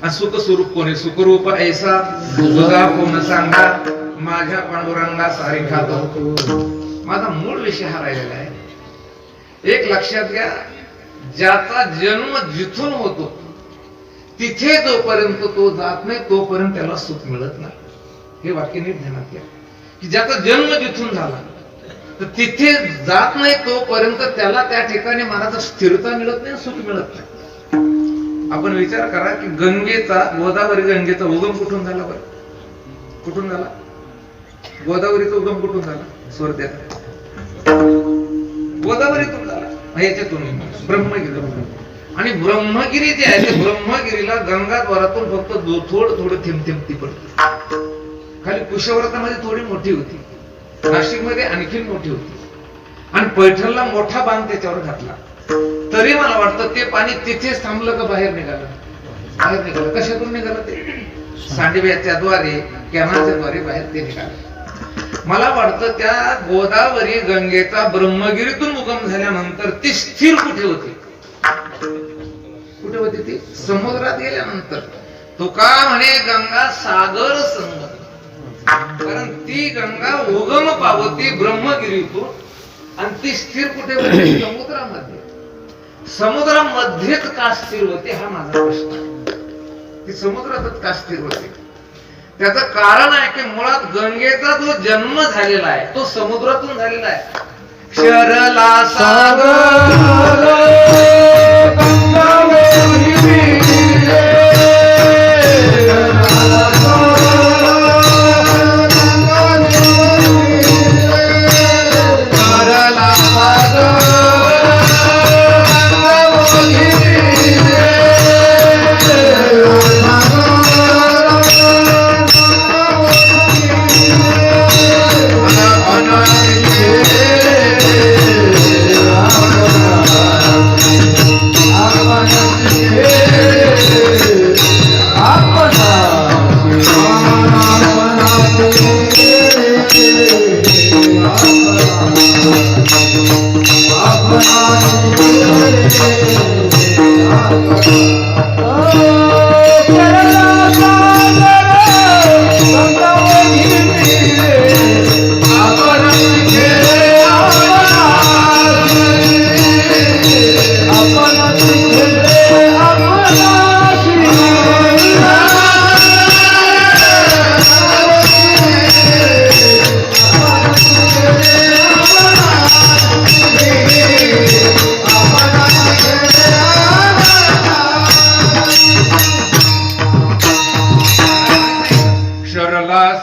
आणि सुख स्वरूप कोणी? सुखरूप ऐसा तुझा कोण सांगा, माझ्या पांडुरंगा सारी खातो. माझा मूळ विषय हा राहिलेला आहे. एक लक्षात घ्या, ज्याचा जन्म जिथून होतो तिथे जोपर्यंत तो जात नाही तोपर्यंत त्याला सुख मिळत नाही. हे वाक्य नीट ध्यानात घ्या की ज्याचा जन्म जिथून झाला तर तिथे जात नाही तोपर्यंत त्याला त्या ठिकाणी महाराज स्थिरता मिळत नाही, सुख मिळत नाही. आपण विचार करा की गोदावरी गंगेचा उगम कुठून झाला बरं? कुठून झाला? गोदावरीचा उगम कुठून झाला? स्वर्गात. गोदावरीतून झाला, याच्यातून ब्रह्मगिरी. आणि ब्रह्मगिरी जे आहे ते ब्रह्मगिरीला गंगाद्वारातून फक्त थोडं थेंब ती पडते. खाली कुशव्रतामध्ये थोडी मोठी होती, नाशिक मध्ये आणखी मोठी होती, आणि पैठणला मोठा बांध त्याच्यावर घातला. तरी मला वाटतं ते पाणी तिथेच थांबलं का बाहेर निघालं? बाहेर निघालं. कशातून निघालं? ते सांडव्याच्या द्वारे, कॅनलच्या द्वारे बाहेर ते निघालं. मला वाटतं त्या गोदावरी गंगेचा ब्रह्मगिरीतून उगम झाल्यानंतर ती स्थिर कुठे होती? कुठे होती ती? समुद्रात गेल्यानंतर. तुका म्हणे गंगा सागर संगम. कारण ती गंगा उगम पावती ब्रह्मगिरीतून आणि ती स्थिर कुठे होती? समुद्रामध्ये. समुद्रामध्येच का स्थिर होते हा माझा प्रश्न. ती समुद्रातच का स्थिर होते? त्याचं कारण आहे की मुळात गंगेचा जो जन्म झालेला आहे तो समुद्रातून झालेला आहे. क्षरला सागर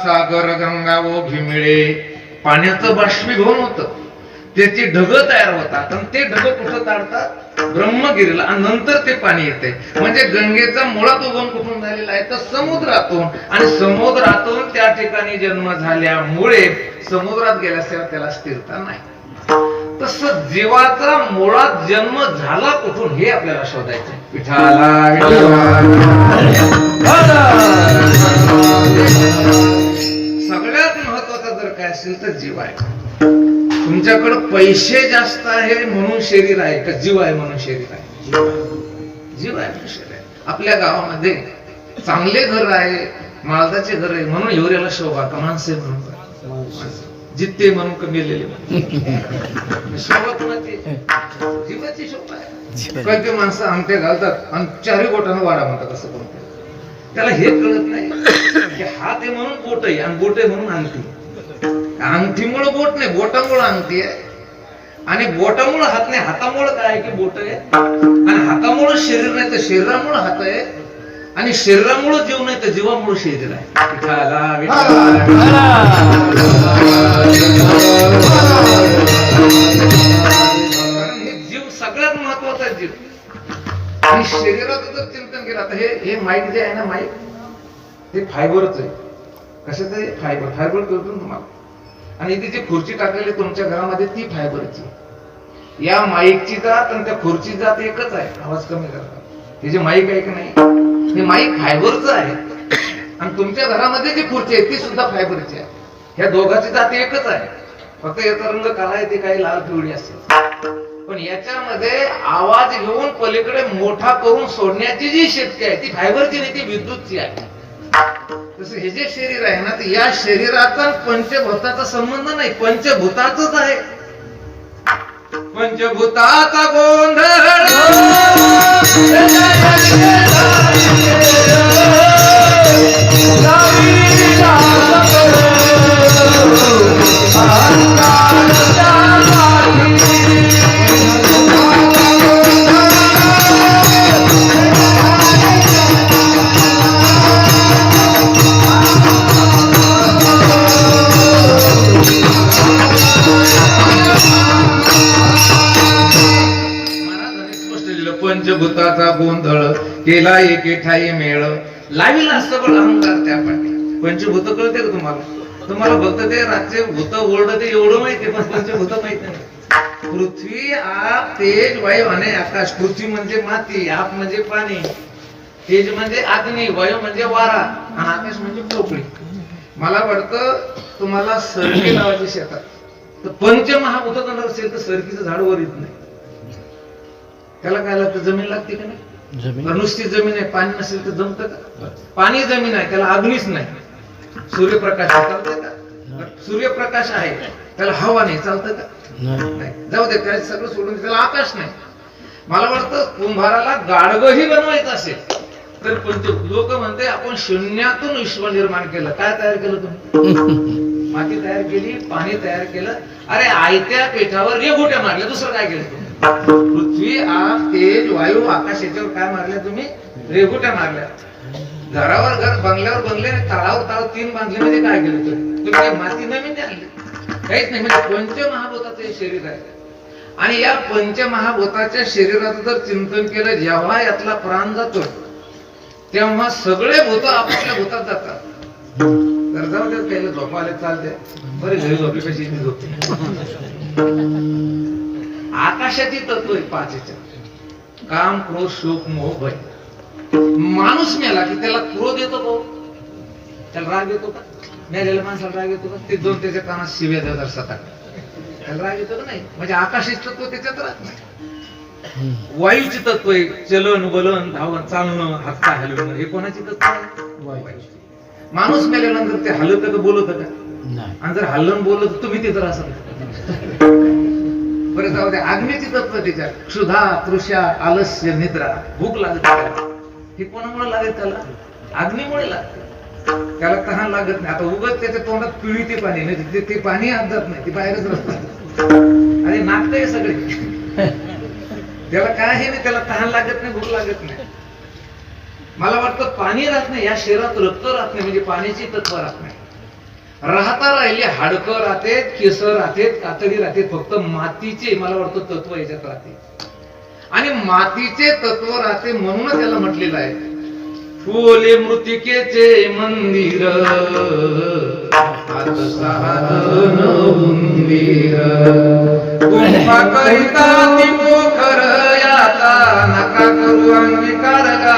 सागर गंगा ओघी मिळे. पाण्याचं बाष्पीभवन होतं, त्याची ढग तयार होतात आणि ते ढग कुठं ताडतात? ब्रह्मगिरीला, आणि नंतर ते पाणी येते. म्हणजे गंगेचा मुळात उगम कुठून झालेला आहे तर समुद्रातून, आणि समुद्रातून त्या ठिकाणी जन्म झाल्यामुळे समुद्रात गेल्याशिवाय त्याला स्थिरता नाही. तसं जीवाचा मुळात जन्म झाला कुठून हे आपल्याला शोधायचं. विठाला सगळ्यात महत्वाचा जर काय असेल तर जीव आहे. तुमच्याकडे पैसे जास्त आहे म्हणून शरीर आहे का जीव आहे म्हणून शरीर आहे? जीव आहे म्हणून शरीर आहे. आपल्या गावामध्ये चांगले घर आहे, मालदाचे घर आहे म्हणून एवढ्याला शोभा का? माणसे म्हणून जित्ते म्हणून का मेलेले म्हणून शोभा कोणाची? जीवाची शोभा आहे. काही माणसं अंगठे घालतात आणि चारही बोटानं वाडा म्हणतात. असं कोणतं त्याला हे कळत नाही की हात आहे म्हणून बोट आहे आणि बोट आहे म्हणून अंगठी. अंगठीमुळं बोट नाही, बोटामुळं अंगठी आहे. आणि बोटामुळं हात नाही, हातामुळं काय आहे की बोट आहे. आणि हातामुळं शरीर नाही तर शरीरामुळं हात आहे. आणि शरीरामुळं जीव नाही तर जीवामुळं शरीर आहे. हे जीव सगळ्यात महत्वाचा जीव. आणि शरीराचं जर चिंतन केलं, आता हे माईक जे आहे ना, माईक हे फायबरच आहे. कशाचं आहे? फायबर कळतो तुम्हाला. आणि इथे जी खुर्ची टाकलेली तुमच्या घरामध्ये ती फायबरची. या माईकची जात आणि त्या खुर्ची जात एकच आहे, आवाज कमी करतात. हे जे माईक आहे की नाही, हे माईक फायबरच आहे. आणि तुमच्या घरामध्ये जी खुर्ची आहे ती सुद्धा फायबरची आहे. ह्या दोघांची जात एकच आहे, फक्त याचा रंग काळा आहे, ते काही लाल पिवळी असते. पण याच्यामध्ये आवाज घेऊन पलीकडे मोठा करून सोडण्याची जी शक्ती आहे ती फायबरची नाही, ती विद्युतची आहे. तसं हे जे शरीर आहे ना, तर या शरीराचा पंचभूताचा संबंध नाही, पंचभूताचाच आहे. पंचभूताचा गोंधळ पंचभूताचा गोंधळ केला एके ठाई मेळ लाविला सबळ अहंकार त्या पाठी. पंचभूत कळते का तुम्हाला? तुम्हाला फक्त ते रातचे भूत ओरडते एवढं माहिती, पण पंचभूत माहित नाही. पृथ्वी, आप, तेज, वायू आणि आकाश. पृथ्वी म्हणजे माती, आप म्हणजे पाणी, तेज म्हणजे अग्नी, वायू म्हणजे वारा आणि आकाश म्हणजे पोकळी. मला वाटतं तुम्हाला सरकी लावायची शेतात तर पंचमहाभूत करणार असेल तर सरकीचं झाड वर येत नाही. त्याला काय लागतं? जमीन लागते का नाही? नुसती जमीन आहे, पाणी नसेल तर जमतं का? पाणी जमीन आहे, त्याला अग्नीच नाही. सूर्यप्रकाश चालतंय का? सूर्यप्रकाश आहे, त्याला हवा नाही, चालतं का? नाही. जाऊ दे, त्याला सगळं सोडून त्याला आकाश नाही. मला वाटतं कुंभाराला गाडगंही बनवायचं असेल तर लोक म्हणते आपण शून्यातून विश्व निर्माण केलं. काय तयार केलं तुम्ही? माती तयार केली, पाणी तयार केलं. अरे आयत्या पेठावर रेघोट्या मारल्या, दुसरं काय केलं तुम्ही? पृथ्वी, आप, तेज, वायू, आकाश याच्यावर काय मारल्या तुम्ही? रेघोट्या मारल्या. घरावर घर, बंगल्यावर बंगले, तळावर तळाव 3 बांधले म्हणजे काय केलं तुम्ही? काही माती नवीन आणली? काहीच नाही. म्हणजे पंचमहाभूताचं हे शरीर आहे. आणि या पंचमहाभूताच्या शरीराचं जर चिंतन केलं, जेव्हा यातला प्राण जातो तेव्हा सगळे भूत आपापल्या भूतात जातात. तर जाऊ दे, त्याला झोपायला चालते, बरे घरी झोपली कशी झोपते. आकाशाची तत्व आहे 5 याच्यात: काम, क्रोध, शोक, मोह, भय. माणूस मेला की त्याला क्रोध येतो का? त्याला राग येतो का? मेलेल्या माणसाला राग येतो का? ते दोन त्याच्या कानात शिव्या देतात सतत, त्याला राग येतो का? नाही. म्हणजे आकाशाची तत्व त्याच्यात राहत नाही. वायूची तत्व आहे: चलन, वलन, धावन, चालणं, हातपाय हलवणं. हे कोणाची तत्व आहे? माणूस मेल्यानंतर ते हलत का, बोलत का? आणि जर हल्लन बोललं तर तुम्ही तिथं असाल. बरं, जाऊ दे. अग्नीची तत्व त्याच्यात: क्षुधा, तृषा, आलस्य, निद्रा. भूक लागते त्याला. हे कोणामुळे लागेल? त्याला अग्नीमुळे लागते. त्याला तहान लागत नाही. आता उगत त्याच्या तोंडात पिळी ते पाणी नाही, ते पाणी आत जात नाही, ते बाहेरच राहत. आणि नाचतंय सगळे, त्याला काय नाही, त्याला तहान लागत नाही, भूक लागत नाही. मला वाटतं पाणी राहत नाही, या शरीरात रक्त राहत नाही, म्हणजे पाण्याची तत्व राहत नाही. राहता राहिले हाडकं राहतेत, केस राहतेत, कातडी राहते, फक्त मातीचे मला वाटतं तत्व याच्यात राहते. आणि मातीचे तत्व राहते म्हणून त्याला म्हटलेलं आहे: फुले मृतिकेचे मंदिर, हात साधन उंदीर, गुंफा करिता ती पोखर, याचा नका करू अंगीकार गा.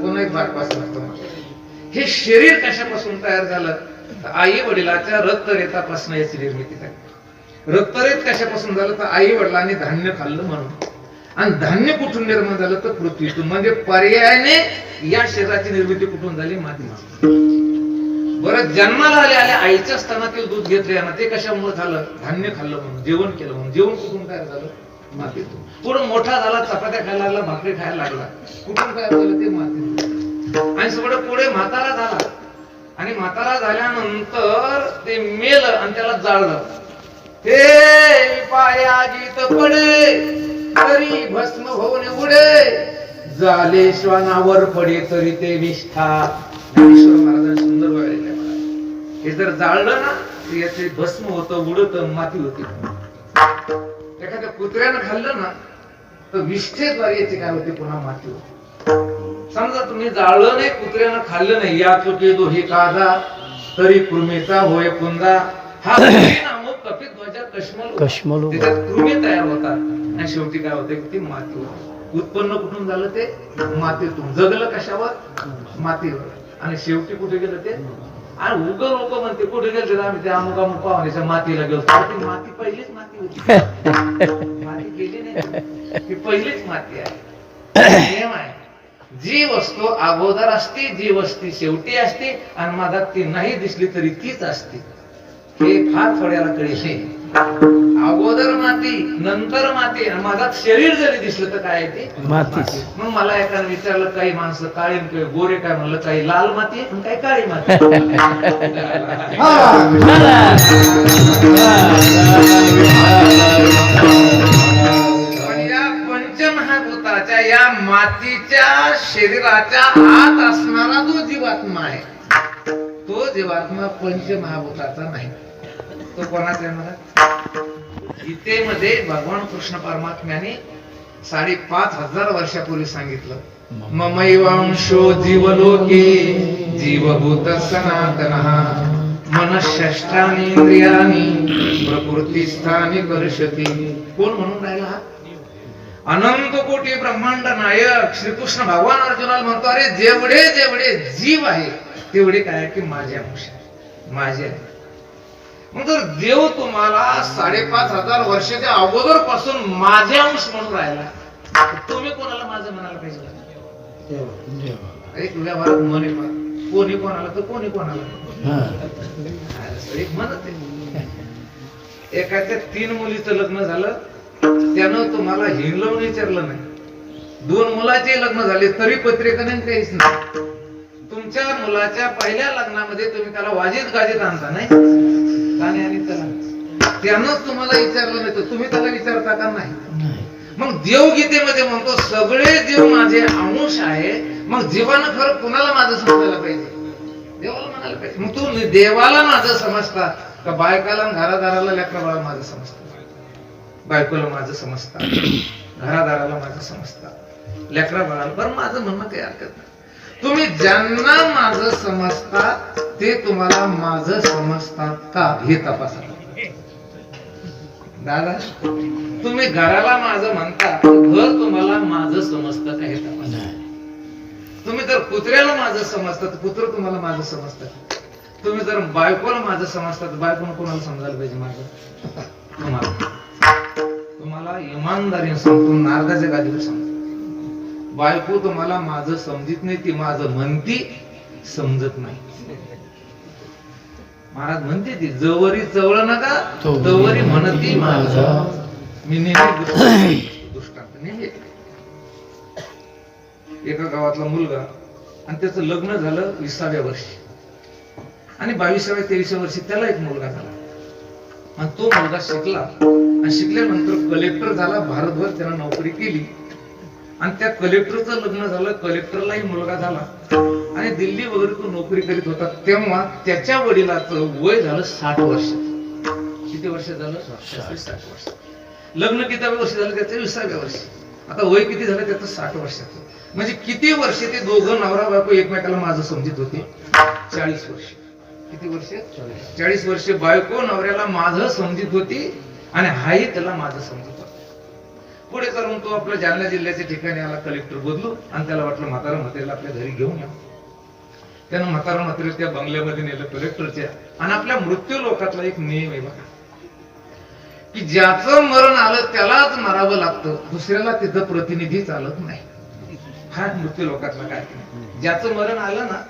पुन्हा एक भाग पासून हे शरीर कशापासून तयार झालं? आई वडिलाच्या रक्तरेतापासून याची निर्मिती झाली. रक्तरेत कशापासून झालं? तर आई वडिलांनी धान्य खाल्लं म्हणून. आणि धान्य कुठून निर्माण झालं? तर पृथ्वीतून. म्हणजे पर्यायाने या शरीराची निर्मिती कुठून झाली? मातीपासून. बरं, जन्माला आल्या आईच्या स्तनातील दूध घेतले ना, ते कशामुळे झालं? धान्य खाल्लं म्हणून, जेवण केलं म्हणून. जेवण कुठून तयार झालं? मातीतून. पुढे मोठा झाला, चपात्या खायला लागला, भाकरी खायला लागला, कुठून तयार झालं? ते मातीतून. आणि सगळं पुढे म्हातारा झाला आणि म्हातारा झाल्यानंतर ते मेल आणि त्याला जाळलं. ते पाया गीत पडे तरी भस्म होऊन उडे, झाले श्वानावर पडे तरी ते विष्ठा. ज्ञानेश्वर महाराजांनी सुंदर वाळलेलं आहे मला. हे जर जाळलं ना तर याचे भस्म होतं, उडत, माती होती. एखाद्या कुत्र्यानं खाल्लं ना तर विष्ठेद्वारे याची काय होते, पुन्हा माती होते. समजा तुम्ही जाळलं नाही, कुत्र्यानं खाल्लं नाही, या चुके दोही काजा तरी कृमीचा होय पुंजा. हा नामक कपित ध्वजा कश्मल, त्याच्यात कृमी तयार होतात आणि शेवटी काय होते, ती माती होते. उत्पन्न कुठून झालं, ते मातीतून. जगलं कशावर, मातीवर. आणि शेवटी कुठे गेलं ते, आणि उग लोक म्हणते कुठे गेले, आम्ही त्या अमुक अमुक पाहुण्याच्या मातीला गेलो. ती माती पहिलीच माती होती, माती गेली नाही, ती पहिलीच माती आहे. नियम आहे, जी वस्तू अगोदर असते, जी वस्तू शेवटी असते, आणि माझा ती नाही दिसली तरी तीच असते. हे फार थोड्याला कळेल. अगोदर माती, नंतर माती, आणि माझा शरीर जरी दिसलं तर काय ते माती. मग मला एकाने विचारलं, काही माणसं काळी गोरे काय, म्हणलं काही लाल माती आणि काही काळी माती. या पंचमहाभूताच्या या मातीच्या शरीराच्या आत असणारा जो जीवात्मा आहे, तो जीवात्मा पंचमहाभूताचा नाही. तो कोणाचा आहे मला? गीतेमध्ये भगवान कृष्ण परमात्म्याने 5,500 वर्षापूर्वी सांगितलं, ममैवांशो जीवलोके जीवभूत सनातनः मनःषष्ठानि इंद्रियाणि प्रकृतिस्थानि कर्षति. कोण म्हणून राहिला हा? अनंत कोटी ब्रह्मांड नायक श्रीकृष्ण भगवान अर्जुनाला म्हणतो, अरे जेवढे जेवढे जीव आहे तेवढे काय की माझे अंश आहे, माझे आहे. मग जर देव तुम्हाला 5,500 वर्षाच्या अगोदर पासून माझे अंश म्हणून राहिला, तुम्ही कोणाला माझं म्हणायला पाहिजे? एक व्यवहारात म्हणे, कोणी कोणाला तर कोणी कोणाला एक म्हणत आहे. एखाद्या 3 मुलीचं लग्न झालं, त्यानं तुम्हाला हिंगलवून विचारलं नाही. 2 मुलाचे लग्न झाले तरी पत्रिका नाही, काहीच नाही. तुमच्या मुलाच्या पहिल्या लग्नामध्ये तुम्ही त्याला वाजीत गाजीत आणता नाही, गाणे आणि त्याला त्यानंच तुम्हाला विचारलं नाही तर तुम्ही त्याला विचारता का नाही? मग देव गीतेमध्ये म्हणतो, सगळे जीव माझे अंश आहे. मग जीवानं खरं कुणाला माझं समजायला पाहिजे? देवाला म्हणायला पाहिजे. मग तू देवाला माझं समजता का बायकाला, घरादाराला, लेकराला माझं समजता? बायकोला माझं समजता, घरादाराला माझं समजता, लेकरा बाळाला. बरं, माझं म्हणणं काही हरकत नाही. तुम्ही ज्यांना माझं समजता ते तुम्हाला माझं समजतात का हे तपासा. दादा, तुम्ही घराला माझं म्हणता, घर तुम्हाला माझं समजतं का हे तपासा. तुम्ही जर कुत्र्याला माझं समजता तर कुत्र तुम्हाला माझं समजतं. तुम्ही जर बायकोला माझं समजता तर बायकोनं कोणाला समजायला पाहिजे माझं? तुम्हाला इमानदारीने सांगतो, नारदाच्या गादीवर सांगतो, बायको तुम्हाला माझं समजित नाही, ती माझं म्हणती, समजत नाही. महाराज म्हणते ती, जवरी चवळ नका तवरी म्हणती माझं. मी नेहमी दृष्टांत नेहमी. एका गावातला मुलगा, आणि त्याचं लग्न झालं 20व्या वर्षी, आणि 22व्या-23व्या वर्षी त्याला एक मुलगा झाला. आणि तो मुलगा शिकला, आणि शिकल्यानंतर कलेक्टर झाला. भारतभर त्यानं नोकरी केली, आणि त्या कलेक्टरचं लग्न झालं, कलेक्टरलाही मुलगा झाला, आणि दिल्ली वगैरे तो नोकरी करीत होता. तेव्हा त्याच्या वडिलाचं वय झालं 60 वर्ष. किती वर्ष झालं? 60 वर्ष. लग्न किती वर्ष झालं त्याचं? 20व्या वर्षी. आता वय किती झालं त्याचं? 60 वर्षाचं. म्हणजे किती वर्ष ते दोघं नवरा बायको एकमेकाला माझं समजत होते? 40 वर्ष. किती वर्ष? 40 वर्ष बायको नवऱ्याला माझं समजत होती, आणि हाही त्याला माझं समजत होता. पुढे करून तो आपल्या जालना जिल्ह्याच्या ठिकाणी आला, कलेक्टर बदलू, आणि त्याला वाटलं म्हातारा म्हातारीला आपल्या घरी घेऊन या. त्यानं म्हातारा म्हातारी त्या बंगल्यामध्ये नेलं कलेक्टरच्या. आणि आपल्या मृत्यू लोकातला एक नियम आहे बघा, की ज्याचं मरण आलं त्यालाच मारावं लागतं, दुसऱ्याला तिथं प्रतिनिधी चालत नाही. हा मृत्यू लोकातला काय, ज्याचं मरण आलं ना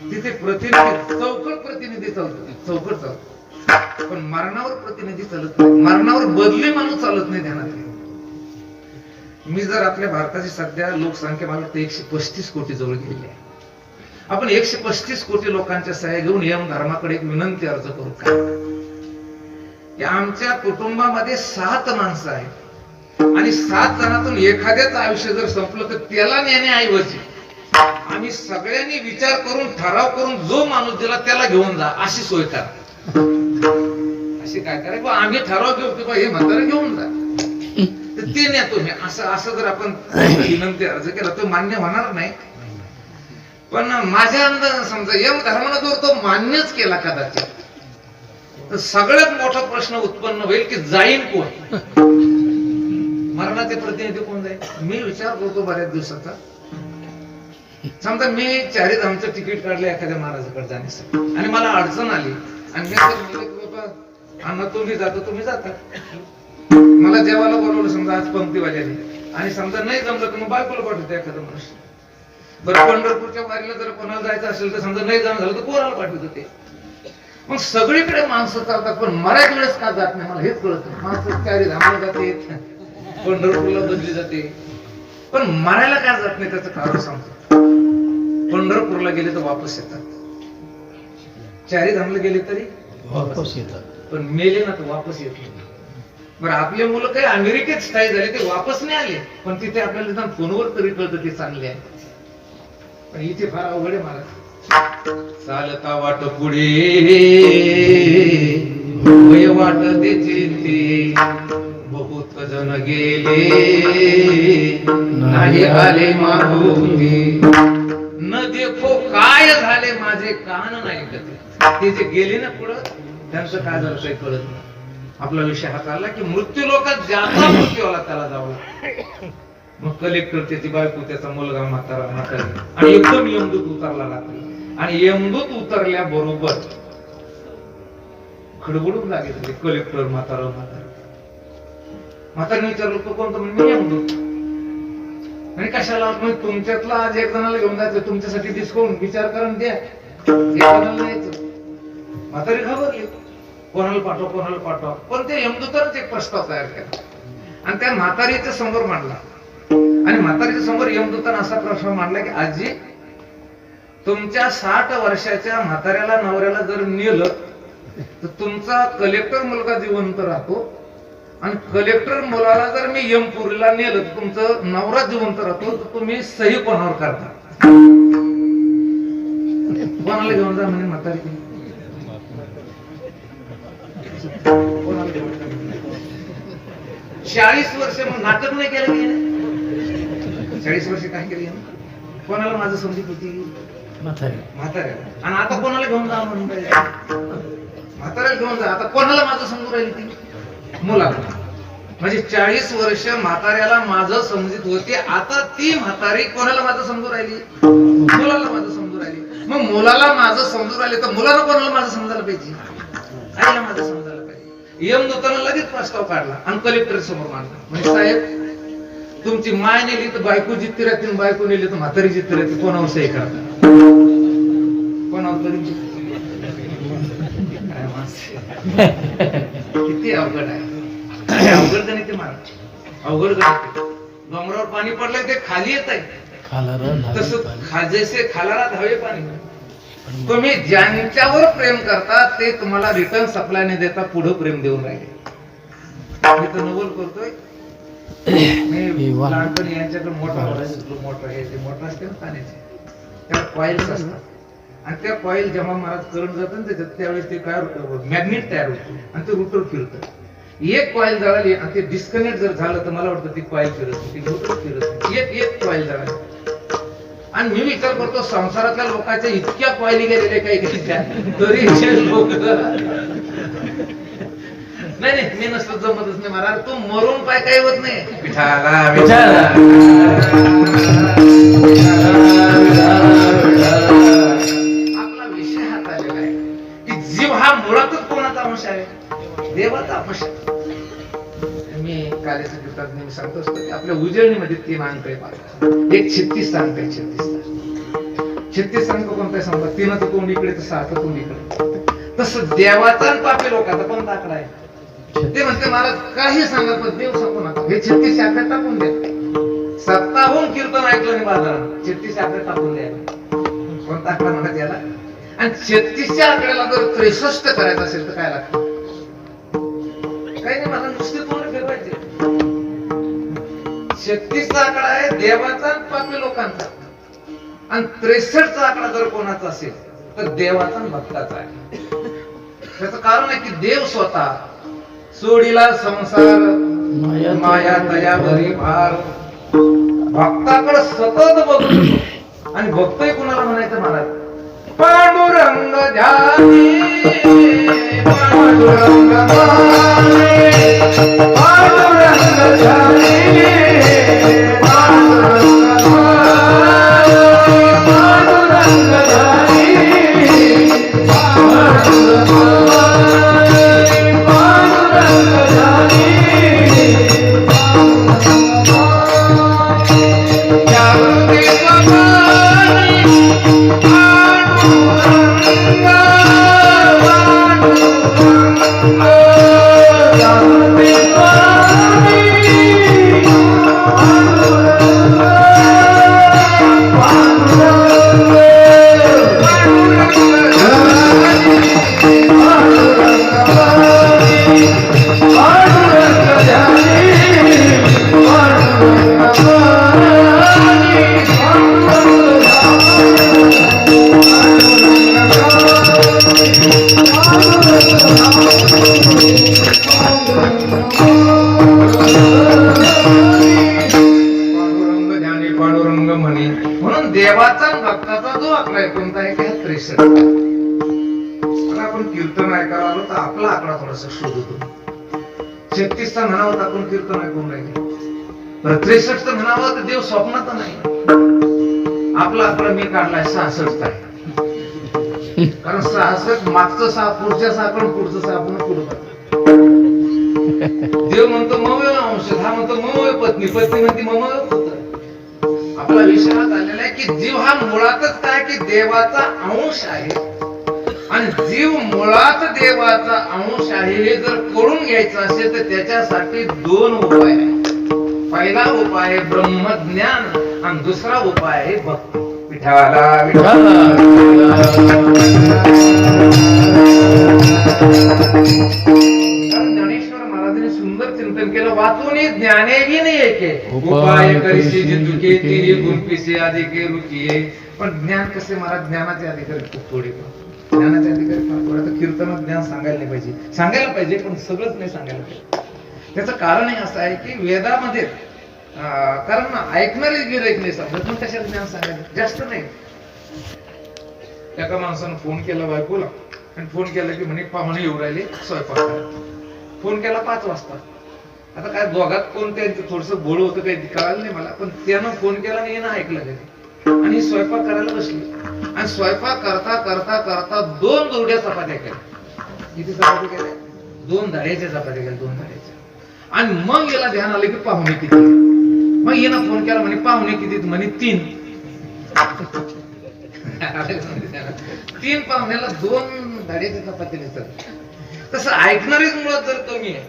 तिथे प्रतिनिधी, चौकट प्रतिनिधी चालतो, चौकट चालतो, पण मरणावर प्रतिनिधी चालत नाही. मरणावर बदली माणूस चालत नाही. ध्यानात घ्या. मी जर आपल्या भारताची सध्या लोकसंख्या मला वाटतं 135 कोटी जवळ गेलेली आहे. आपण 135 कोटी लोकांच्या सह्या घेऊन यम धर्माकडे एक विनंती अर्ज करू का, की आमच्या कुटुंबामध्ये 7 माणसं आहेत आणि 7 जणातून एखाद्याचं आयुष्य जर संपलं तर त्याला नेण्याऐवजी आम्ही सगळ्यांनी विचार करून ठराव करून जो माणूस दिला त्याला घेऊन जा, अशी सोय करा. अशी काय करायचं, आम्ही ठराव घेऊ की हे म्हातारा घेऊन जा तर ते नेतो मी, असं जर आपण विनंती अर्ज केला तो मान्य होणार नाही. पण माझ्या अंदाज समजा यम धर्मानं जर तो मान्यच केला कदाचित, तर सगळ्यात मोठा प्रश्न उत्पन्न होईल की जाईन कोण, मरणाचे प्रतिनिधी कोण जाईल. मी विचार करतो बऱ्याच दिवसाचा, समजा मी 4 धामचं तिकीट काढलं एखाद्या महाराजाकडे जाण्यासाठी आणि मला अडचण आली आणि मी म्हणलं की बाबा अण्णा तुम्ही जाता, मला जेवायला बोलवलं समजा आज पंक्तीवाल्याने आणि समजा नाही जमलं तर मग बायकोला पाठवतो एखादा मनुष्य. बरं पंढरपूरच्या वारीला जर कोणाला जायचं असेल तर समजा नाही जाणं झालं तर पोराला पाठवत होते. मग सगळीकडे माणसं चालतात पण मराठी वेळेस का जात नाही मला हेच कळत नाही. माणसं 4 धामाला जाते, पंढरपूरला बदली जाते, पण मरायला का जात नाही त्याचं कारण सांगतो. पंढरपूरला गेले तर वापस येतात, 4 धामला गेले तरी वापस येतात, पण मेले ना तर वापस येत नाही. बरं आपले मुलं काही अमेरिकेत स्थायी झाले ते वापस नाही आले, पण तिथे आपल्याला निदान फोनवर तरी कळतं ते चांगले आहे. पण इथे फार अवघड आहे महाराज. चालता वाट पुढे वय वाट देते, बहुत जण गेले नाही आले मागुनी, न देखो काय झाले माझे कान नाही ऐकते. ते जे गेले ना पुढं त्यांचं काय झालं काही कळत नाही. आपला विषय हा चालला की मृत्यू लोकात ज्याचा मृत्यू आला त्याला जावं. मग कलेक्टर त्याची बायको त्याचा मुलगा म्हातारी आणि एकदम यमदूत उतरला रात्री आणि यमदूत उतरल्याबरोबर खडबडून लागेल कलेक्टर म्हातारीने विचारलं तो कोणतं, म्हणजे यमदूत. आणि कशाला तुमच्यातला आज एक जणाला घेऊन जायचं, तुमच्यासाठी डिस्काउंट विचार करा द्या, एक जणाला द्यायचं. म्हातारी घाबरली, कोणाला पाठवा. पण ते यमदूतानच एक प्रस्ताव तयार केला आणि त्या म्हातारीच्या समोर मांडला. आणि म्हातारीच्या समोर यमदूतानं असा प्रश्न मांडला की आजी, तुमच्या 60 वर्षाच्या म्हाताऱ्याला नवऱ्याला जर नेलं तर तुमचा कलेक्टर मुलगा जिवंत राहतो आणि कलेक्टर मुलाला जर मी यमपुरीला नेलं तर तुमचं नवरा जिवंत राहतो, तर तुम्ही सही कोणावर करता? कोणाला घेऊन जा म्हणे म्हातारी. 40 वर्ष मग नाटक नाही केलं की 40 वर्ष काय केली, कोणाला माझं समजूत होती म्हाताऱ्या. आणि आता कोणाला घेऊन जा म्हणून म्हाताऱ्याला घेऊन जा. आता कोणाला माझं समजून राहिली ती मुलाला. म्हणजे 40 वर्ष म्हाताऱ्याला माझं समजूत होते, आता ती म्हातारी कोणाला माझं समजून राहिली, मुलाला माझं समजून राहिली. मग मुलाला माझं समजून राहिले तर मुलाला कोणाला माझं समजायला पाहिजे, आईला माझं समजायला पाहिजे. यमदूतानं लगेच प्रस्ताव काढला आणि कलेक्टर समोर मांडला. म्हणजे साहेब, तुमची माय नेली तर बायको जितती राहते, बायको नेली तर म्हातारी जितती राहते, कोणावर सही करता? कोणावर तरी किती अवघड आहे. अवघड गणित ते महाराज, अवघड गणित. डोंगरावर पाणी पडलंय ते खाली येत आहे, तसं जैसे खालाला धावे पाणी. तुम्ही ज्यांच्यावर प्रेम करता ते तुम्हाला रिटर्न सप्लाय ने देता पुढे प्रेम देऊन राहिले. मी तर नवल करतोय, मी लहानपणी यांच्याकडे मोठा असते ना पाण्याचे, त्या कॉइल्स असतात आणि त्या कॉइल जेव्हा महाराज करंट जातं ना त्याच्यात, त्यावेळेस ते काय मॅग्नेट तयार होतो आणि ते रुटर फिरतं. एक कॉइल जळाली आणि ते डिस्कनेक्ट जर झालं तर मला वाटतं ती कॉइल फिरत नाही, ती रुटर फिरत नाही. एक कॉइल जळाली. आणि मी विचार करतो संसारातल्या लोकांच्या इतक्या कॉइली गेलेल्या काही तरी लोक नाही मी नसतो जमतच नाही महाराज. तू मरून पाय काही होत नाही. आपला विषय हात आलेला आहे की जीव हा मुळातच कोणाचा अंश आहे, देवाचा अंश. मी कार्याच्या कीर्तनात नेहमी सांगतो असतो की आपल्या उजळणीमध्ये 3 अंक आहे. एक 36 अंक आहे. 36 अंक कोणता आहे सांगा? 3चं तोंड इकडे तर 6चं तोंड इकडे. तसं देवाचा आणि पापी लोकांचा कोणता आकडा आहे? ते म्हणते महाराज काही सांगा पण देव सांगू नका. हे 36 आकडे टाकून द्या. 57 कीर्तन ऐकलं नाही बाजारात, 36 आकडे टाकून द्या. कोणता आकडा म्हणत याला? आणि 36च्या आकड्याला जर 63 करायचं असेल तर काय लागतं? काही नाही, मला नुसते तोंड फिरवायचे. 36चा आकडा आहे देवाचा आणि पापी लोकांचा, आणि 63चा आकडा जर कोणाचा असेल तर देवाचा आणि भक्ताचा आहे. त्याचं कारण आहे की देव स्वतः सोडीला संसार माया दयावरी भार, भक्ताकडे सतत बघतो. आणि भक्तही कुणाला म्हणायचं? महाराज पांडुरंग ध्यानी पांडुरंग माने, पांडुरंग ध्यानी पांडुरंग माने, पांडुरंग ध्यानी पांडुरंग माने, पांडुरंग ध्यानी देवाचा भक्ताचा जो आकडा आहे कोणता आहे? 63. आपण कीर्तन ऐकायला आलो तर आपला आकडा थोडासा शोधतो. 36चा म्हणावं तर आपण कीर्तन ऐकून राहिले, 63 म्हणावं तर देव स्वप्नात नाही. आपला आकडा मी काढलाय 66 आहे. कारण 66 मागचं 6 पुढच्या 6 पण पुढचं 6 आपण पुढं करतो. देव म्हणतो ममय अंश, हा म्हणतो ममय पत्नी, पत्नी म्हणते ममय पुत्र. आपला विषय हा झालेला आहे की जीव हा मुळातच काय की देवाचा अंश आहे, आणि जीव मुळात देवाचा अंश आहे हे जर कळून घ्यायचं असेल तर त्याच्यासाठी 2 उपाय आहेत. पहिला उपाय आहे ब्रह्मज्ञान आणि दुसरा उपाय आहे भक्ती. विठाला विठाला सुंदर चिंतन केलं. वाचून ज्ञाने बी नाही एके उपाय करीशी जितुके तिरी गुणपिसे अधिके रुचिये. पण ज्ञान कसे महाराज? ज्ञानाचे अधिकारी खूप थोडे, ज्ञानाचे अधिकारी फार थोडे. तर कीर्तनात ज्ञान सांगायला पाहिजे, सांगायला पाहिजे, पण सगळंच नाही सांगायला पाहिजे. त्याचं कारण हे असं आहे की वेदामध्ये कारण ऐकणारे गिराईक नाही समजत, पण कशाला ज्ञान सांगायचं? जास्त नाही. एका माणसानं फोन केला बायकोला, आणि फोन केला की म्हणे पाहुणे येऊ राहिले स्वयंपाक करायला. फोन केला 5 वाजता. आता काय दोघात कोण त्यांचं थोडस बोळ होतं काही कळालं नाही मला, पण त्यानं फोन केला आणि यानं ऐकलं कधी, आणि स्वयंपाक करायला बसली. आणि स्वयंपाक करता करता करता 2 जोड्या चपात्या केल्या. किती चपात्या केल्या? 2 धाड्याच्या चपात्या केल्या, 2 धाड्याच्या. आणि मग याला ध्यान आलं की पाहुणे किती. मग यानं फोन केला म्हणे पाहुणे किती? म्हणे 3. 3 पाहुण्याला 2 धाड्याच्या चपात्या देतात. तसं ऐकणारीच मुळात जर कमी आहे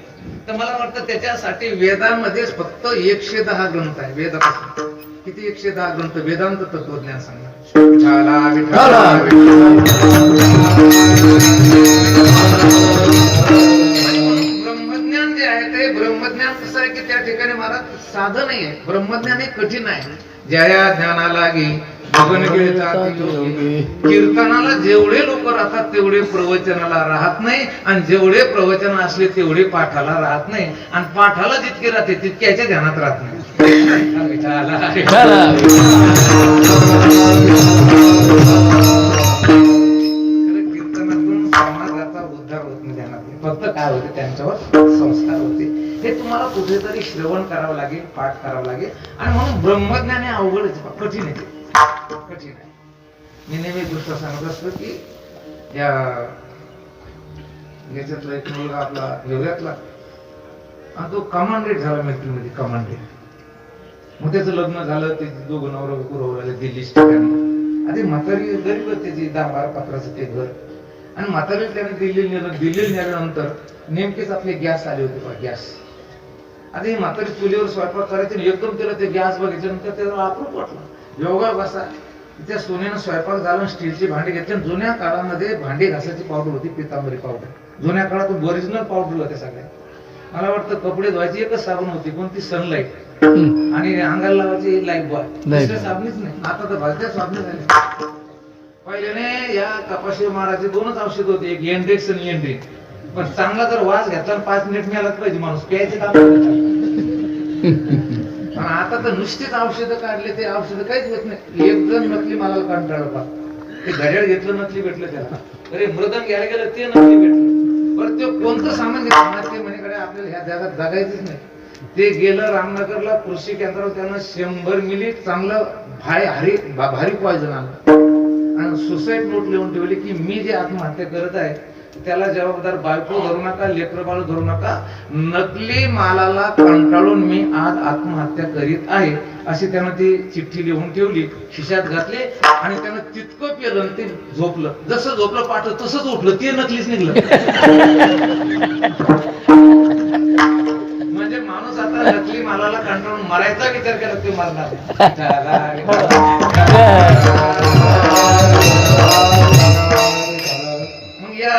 तर मला वाटतं त्याच्यासाठी वेदांमध्ये फक्त 110 ग्रंथ आहे. वेदापासून किती? 110 ग्रंथ वेदांत तत्वज्ञान सांगणार. ब्रह्मज्ञान जे आहे ते ब्रह्मज्ञान कसं आहे की त्या ठिकाणी महाराज साधं नाही आहे. ब्रह्मज्ञान हे कठीण आहे. ज्या ज्ञाना लागी कीर्तनाला जेवढे लोक राहतात तेवढे प्रवचनाला राहत नाही, आणि जेवढे प्रवचन असले तेवढे पाठाला राहत नाही, आणि पाठाला जितके राहते तितक्याच्या ध्यानात राहत नाही. कीर्तनातून समाजाचा उद्धार होत नाही, ध्यानात नाही. फक्त काय होते? त्यांच्यावर संस्कार होते. हे तुम्हाला कुठेतरी श्रवण करावं लागेल, पाठ करावं लागेल. आणि म्हणून ब्रह्मज्ञान हे अवघडच, कठीण आहे, कठीण आहे. मी नेहमी गोष्ट सांगत असतो की याच्यातला एक मुलगा आपला योगातला, आणि तो कमांडेट झाला मिलिटरीमध्ये, कमांडेट. मग त्याचं लग्न झालं, ते 2 नवरा पुरवले दिल्लीच ठिकाणी. आधी म्हातारी गरीब त्याची 10-12 पत्राचं ते घर, आणि म्हातारी त्याने दिल्लीला नेल्यानंतर नेमकेच आपले गॅस आले होते, गॅस. आता ही म्हातारी चुलीवर स्वयंपाक करायची, एकदम त्याला ते गॅस बघितल्यानंतर त्याला अप्रूप वाटलं. योगा बसा त्या सोन्यानं स्वयंपाक झाला, स्टीलची भांडी घेतली. जुन्या काळामध्ये भांडी घासायची पावडर होती, पितांबरी पावडर. जुन्या काळात ओरिजिनल पावडर होत्या सगळ्या. मला वाटतं कपडे धुवायची एकच साबण होती, पण ती सनलाईट आणि अंगाला लावायची लाईफ बॉय. दुसऱ्या साबणीच नाही. आता तर भलत्या साबणी झाल्या. पहिल्याने या कपाशी माराचे दोनच औषध होते, एक एंड्रिक्स आणि एंड्रिक. पण चांगला जर वास घेतला 5 मिनिट मिळालाच पाहिजे माणूस प्यायचे काम. पण आता तर नुसतीच औषधं काढले, ते औषधं काहीच होत नाही. एक जण नकली मला कंटाळलं पा, ते घड्याळ घेतलं नकली भेटलं त्याला. अरे मृदंग घ्यायला गेलं ते नकली भेटलं. बरं ते कोणतं सामान घेतलं ते म्हणे आपल्याला ह्या जगात जगायचंच नाही. ते गेलं रामनगरला कृषी केंद्रावर, त्यानं 100 मिली चांगलं भारी पॉयझन आणलं आणि सुसाईड नोट लिहून ठेवली की मी जे आत्महत्या करत आहे त्याला जबाबदार बायको धरू नका, लेकर बाळ धरू नका, नकली मालाला कंटाळून मी आज आत्महत्या करीत आहे, अशी त्यानं ती चिठ्ठी लिहून ठेवली, खिशात घातली आणि त्यानं तितकं केलं आणि ते झोपलं. जसं झोपलं पाठ तसंच उठलं, ते नकलीच निघलं. म्हणजे माणूस आता नकली मालाला कंटाळून मरायचा विचार केला, ते मरणार. मग या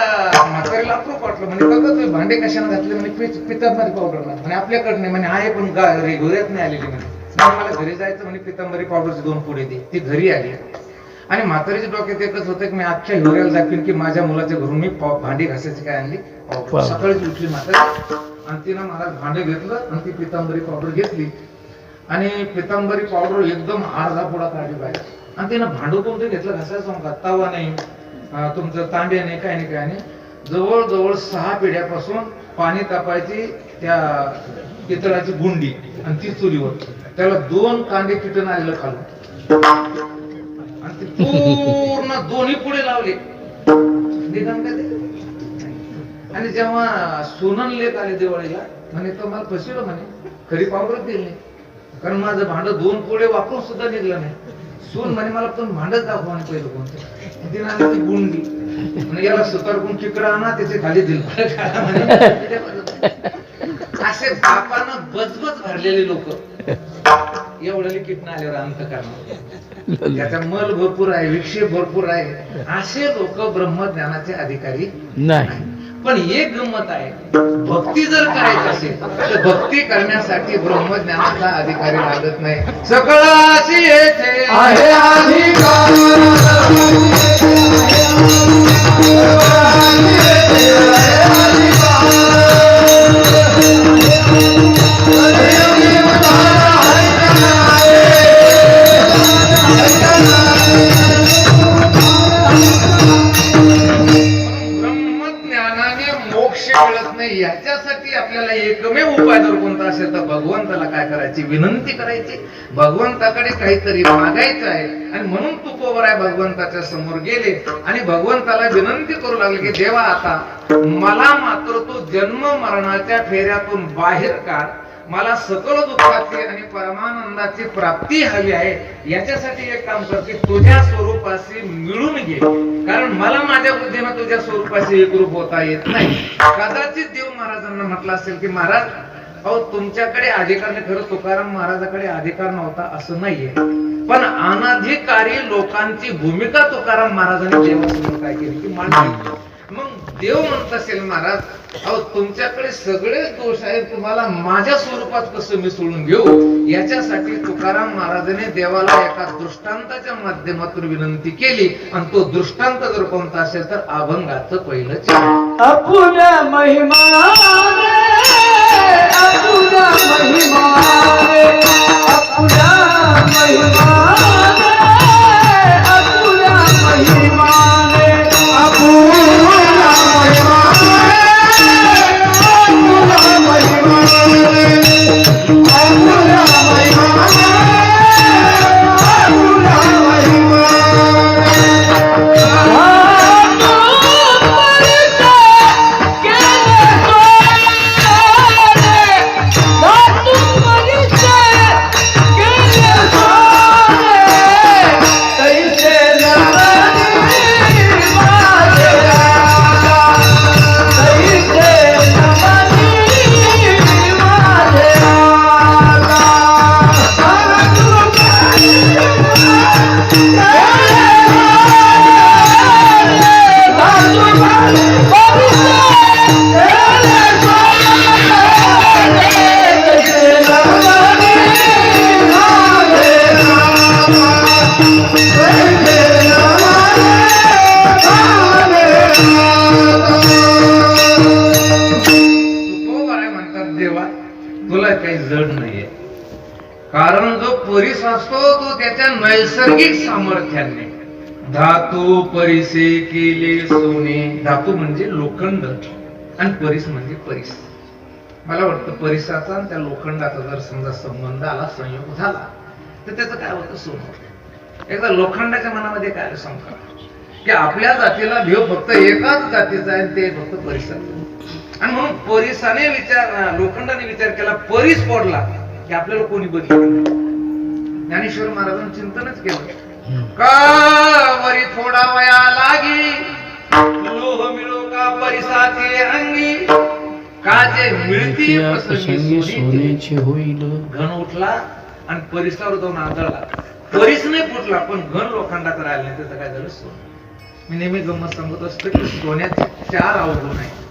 म्हातारीला अप्रूप वाटलं, म्हणजे बघा तुम्ही भांडे कशाने घातले, म्हणजे पितांबरी पावडर नाही. म्हणजे आपल्याकडे म्हणजे आहे पण रेग्युलर नाही आलेली. म्हणजे मला घरी जायचं म्हणजे पितांबरी पावडरचे 2 पुढे दे. ती घरी आली आणि म्हातारीच्या डोक्यात एकच होतं की मी अख्ख्या हिवऱ्याला दाखवीन की माझ्या मुलाच्या घरून मी भांडी घासायची काय आणली. सकाळीच उठली म्हातारी आणि तिनं मला भांडे घेतलं आणि ती पितांबरी पावडर घेतली आणि पितांबरी पावडर एकदम अर्धा पुडा काढली बाहेर. आणि तिनं भांडू कोणतं घेतलं घासायचं का, तवा नाही, तुमचं तांडे नाही, काय नाही काय नाही. जवळजवळ 6 पिढ्यापासून पाणी तापायची त्या पितळाची गुंडी आणि ती चुलीवर, त्याला 2 कांदे किटन आलेलं खालून आणि ते पूर्ण दोन्ही पुढे लावले. आणि जेव्हा सोनन लेत आले दिवाळीला म्हणे तो मला फसवलं, म्हणे खरी पावडर दिली नाही, कारण माझं भांड 2 पुढे वापरून सुद्धा निघलं नाही. सून म्हणे मला पण भांडच दाखवा आणि पहिलं कोणतं. तिने आली ती गुंडी, म्हणजे याला सुतार कोण किकडा आणा त्याचे खाली दिल. असे बापानं बजबज भरलेले लोक एवढं किटन आल्यावर अंत करणार, त्याचा मल भरपूर आहे, विक्षेप भरपूर आहे, असे लोक ब्रह्मज्ञानाचे अधिकारी नाही. पण एक गंमत आहे, भक्ती जर करायची असेल तर भक्ती करण्यासाठी ब्रह्मज्ञानाचा अधिकारी लागत नाही. सकळाशी येथे आहे अधिकार, याच्यासाठी आपल्याला एकमेव उपाय जर कोणता असेल तर भगवंताला काय करायची, विनंती करायची, भगवंताकडे काहीतरी मागायचं आहे. आणि म्हणून तुकोबर आहे भगवंताच्या समोर गेले आणि भगवंताला विनंती करू लागले की देवा आता मला मात्र तो जन्म मरणाच्या फेऱ्यातून बाहेर काढ, मला सकल दुःखाची आणि परमानंदाची प्राप्ती हवी आहे. याच्यासाठी एक काम कर की तुझ्या स्वरूपाशी मिळून घे, कारण मला माझ्या बुद्धीनं तुझ्या स्वरूपाशी एकरूप होता येत नाही. कदाचित देव महाराजांना म्हटलं असेल की महाराज अहो तुमच्याकडे अधिकार नाही. खरं तुकाराम महाराजाकडे अधिकार नव्हता असं नाहीये, पण अनाधिकारी लोकांची भूमिका तुकाराम महाराजांनी देवासमोर काय केली की मांडली. मग देव म्हणत असेल महाराज अहो तुमच्याकडे सगळे दोष आहेत, तुम्हाला माझ्या स्वरूपात कसं मी सोडून घेऊ. याच्यासाठी तुकाराम महाराजांनी देवाला एका दृष्टांताच्या माध्यमातून विनंती केली आणि तो दृष्टांत जर कोणता असेल तर अभंगाचं पहिलंच अपुल्या महिमा अपुल्या महिमा अपुल्या महिमा अपुल्या महिमा जड नाहीये. कारण जो परिस असतो तो त्याच्या नैसर्गिक सामर्थ्याने धातू परिसे केले सोने. धातू म्हणजे लोखंड आणि परिस म्हणजे परिस. मला वाटतं परिसाचा आणि त्या लोखंडाचा जर समजा संबंध आला, संयोग झाला, तर त्याचं काय होतं? सोनं. एकदा लोखंडाच्या मनामध्ये काय आलं सांगता की आपल्या जातीला भेव फक्त एकाच जातीचा आहे, ते फक्त परिसाचा. आणि म्हणून परिसाने लोखंडाने विचार केला, परिस पडला की आपल्याला कोणी बदल. ज्ञानेश्वर महाराजांनी चिंतनच केलं का वरी थोडा वया लागी लोह मिळो का परिसाचे अंगी. काजे मिळती प्रसंगी सोन्याचे होईल. घन उठला आणि परिसावर जाऊन आदळला. परिस नाही फुटला पण घन लोखंडात राहिला नाही. त्याचं काय झालं? सोनं. मी नेहमी गंमत सांगत असतो की सोन्याचे 4 अवगुण आहेत.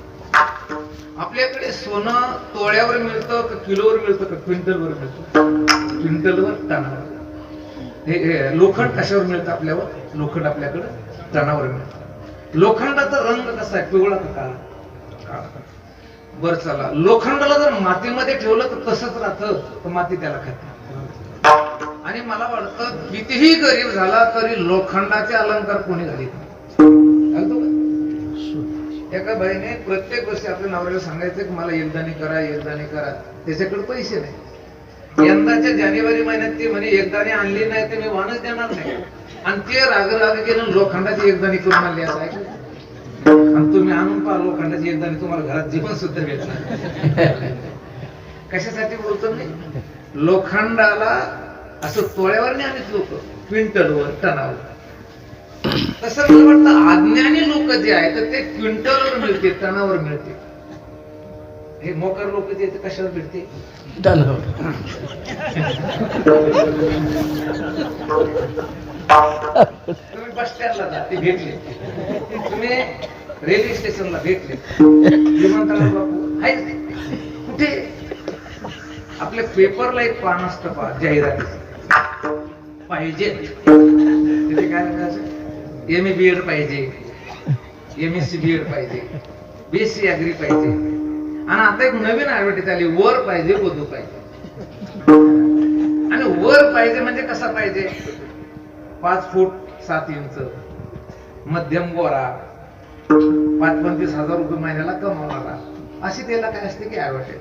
आपल्याकडे सोनं तोळ्यावर मिळतं का किलोवर मिळतं का क्विंटलवर मिळतं? क्विंटलवर, टनावर. हे लोखंड कशावर मिळतं आपल्यावर? लोखंड आपल्याकडे टनावर मिळतं. लोखंडाचा रंग कसा आहे? पिवळा का काळा? बर चला, लोखंडाला जर मातीमध्ये ठेवलं तर तसंच राहतं, तर माती त्याला खाते. आणि मला वाटतं कितीही गरीब झाला तरी लोखंडाचे अलंकार कोणी घालीत नाही. एका बाईने प्रत्येक वर्षी आपल्या नवऱ्याला सांगायचं की मला एकदानी करा, एकदानी करा. त्याच्याकडे पैसे नाही. यंदाच्या जानेवारी महिन्यात ती म्हणे एकदानी आणली नाही तर मी वाणच देणार नाही. आणि ते राग गेलं लोखंडाची एकदानी करून आणली असं ऐकलं. आणि तुम्ही आणून पहा लोखंडाची एकदानी तुम्हाला घरात जीवन सुद्धा भेटणार. कशासाठी बोलतो मी? लोखंडाला असं तोळ्यावर नाही आणत लोक, क्विंटलवर, टनावर. तसं मला वाटतं अज्ञानी लोक जे आहेत ते क्विंटलवर मिळते, टनावर मिळते. हे मोकार लोक जे आहेत कशावर मिळते? टनावर. तुम्ही बस स्टँडला जा, ते भेटले. तुम्ही रेल्वे स्टेशनला भेटले, विमानतळावर बापू आहे कुठे? आपल्या पेपरला एक पान असतं पहा, जाहिरात पाहिजे. तिथे काय लिहायचं? MA BEd पाहिजे, MSc BEd पाहिजे, BSc ऍग्री पाहिजे. आणि आता एक नवीन ऍडव्हर्टाईज आली, वर पाहिजे, वधू पाहिजे. आणि वर पाहिजे म्हणजे कसा पाहिजे? 5 फूट 7 इंच, मध्यम गोरा, 25,000 रुपये महिन्याला कमावणारा, अशी त्याला काय असते की ऍडव्हर्टाईज.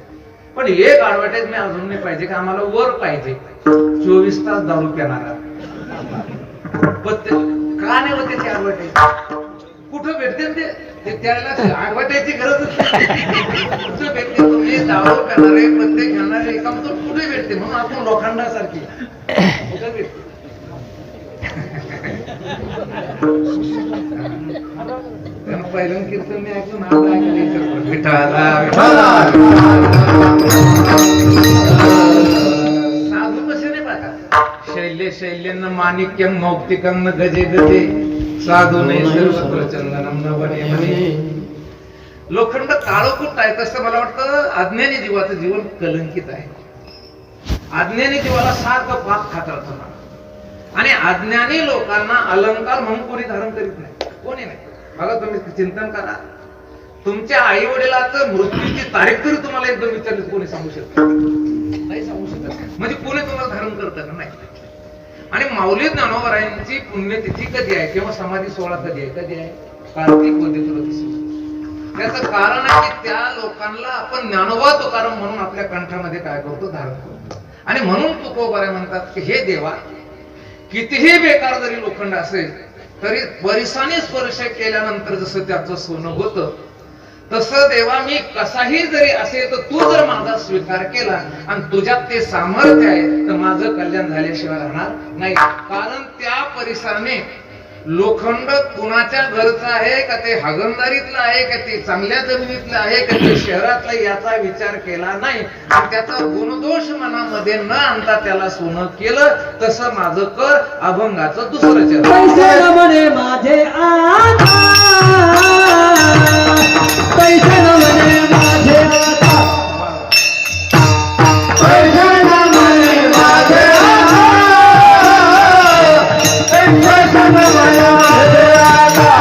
पण एक ऍडव्हर्टाईज मी अजून नाही पाहिजे की आम्हाला वर पाहिजे 24 तास दारू पिणारा. का नाही होते ते ऍडव्हर्टाईज? कुठं भेटते ते? त्याला ऍडव्हर्टाईजची गरजच नाही. कुठं भेटते? तुम्ही दारू पिणारे, पत्ते घेणारे काम तर कुठे भेटते? म्हणून आपण लोखंडासारखी कुठं भेटते? पहिलं कीर्तन मी ऐकून साधू कसे नाही पाहतात? शैल्य शैल्यन माणिक्यम मौक्तिकम गजे गजे साधू नाही सर्वत्र चंदनम न बने म्हणे. लोखंड काळोकुट आहे. तसं मला वाटतं अज्ञानी जीवाचं जीवन कलंकित आहे. अज्ञानी जीवाला सारखं पाप खात राहतो. आणि अज्ञानी लोकांना अलंकार म्हणून कोणी धारण करीत नाही, कोणी नाही. बघा तुम्ही चिंतन करा, तुमच्या आई वडिलाचं मृत्यूची तारीख तरी तुम्हाला एकदम विचारली कोणी सांगू शकत नाही? सांगू शकत म्हणजे कोणी तुम्हाला धारण करतं नाही. आणि माऊली ज्ञानोबरायांची पुण्यतिथी कधी आहे किंवा समाधी सोहळा कधी आहे? कधी आहे? कार्तिक वद्य त्रयोदशी. त्याचं कारण आहे की त्या लोकांना आपण ज्ञानोबा तुकाराम म्हणून आपल्या कंठामध्ये काय करतो? धारण करतो. आणि म्हणून तुकोबाराय म्हणतात की हे देवा, कितीही बेकार जरी लोखंड असेल तरी परिसाने स्पर्श केल्यानंतर जसं त्याचं सोनं होतं तसं देवा मी कसाही जरी असेल तर तू जर माझा स्वीकार केला आणि तुझ्यात ते सामर्थ्य आहे तर माझं कल्याण झाल्याशिवाय राहणार नाही. कारण त्या परिसाने लोखंड कुणाच्या घरचं आहे का ते हागणदारीतलं आहे का ते चांगल्या जमिनीतलं आहे का ते शहरातलं याचा विचार केला नाही. आणि त्याचा गुणदोष मनामध्ये न आणता त्याला सोनं केलं. तसं माझं कर अभंगाचं दुसरं चरण. पैसे म्हणे माझे आता, पैसे म्हणे माझे आता, पैसे म्हणे माझे आता, पैसे म्हणे माझे आता,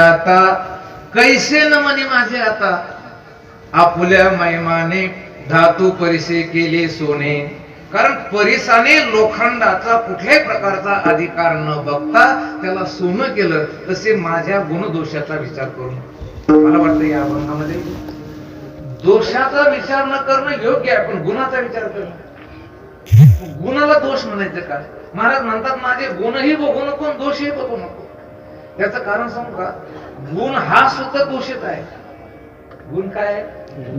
आता कैसे न म्हणे माझे आता आपुल्या महिमाने धातू परिसे केले सोने. कारण परिसाने लोखंडाचा कुठल्याही प्रकारचा अधिकार न बघता त्याला सोनं केलं. तसे माझ्या गुणदोषाचा विचार करून मला वाटतं या अभंगामध्ये दोषाचा विचार न करणं योग्य आहे, पण गुणाचा विचार करणं. गुणाला दोष म्हणायचं का? महाराज म्हणतात माझे गुणही बघू नको आणि दोषही बघू नको. त्याचं कारण सांगू का? गुण हा सुद्धा दोषित आहे. गुण काय आहे?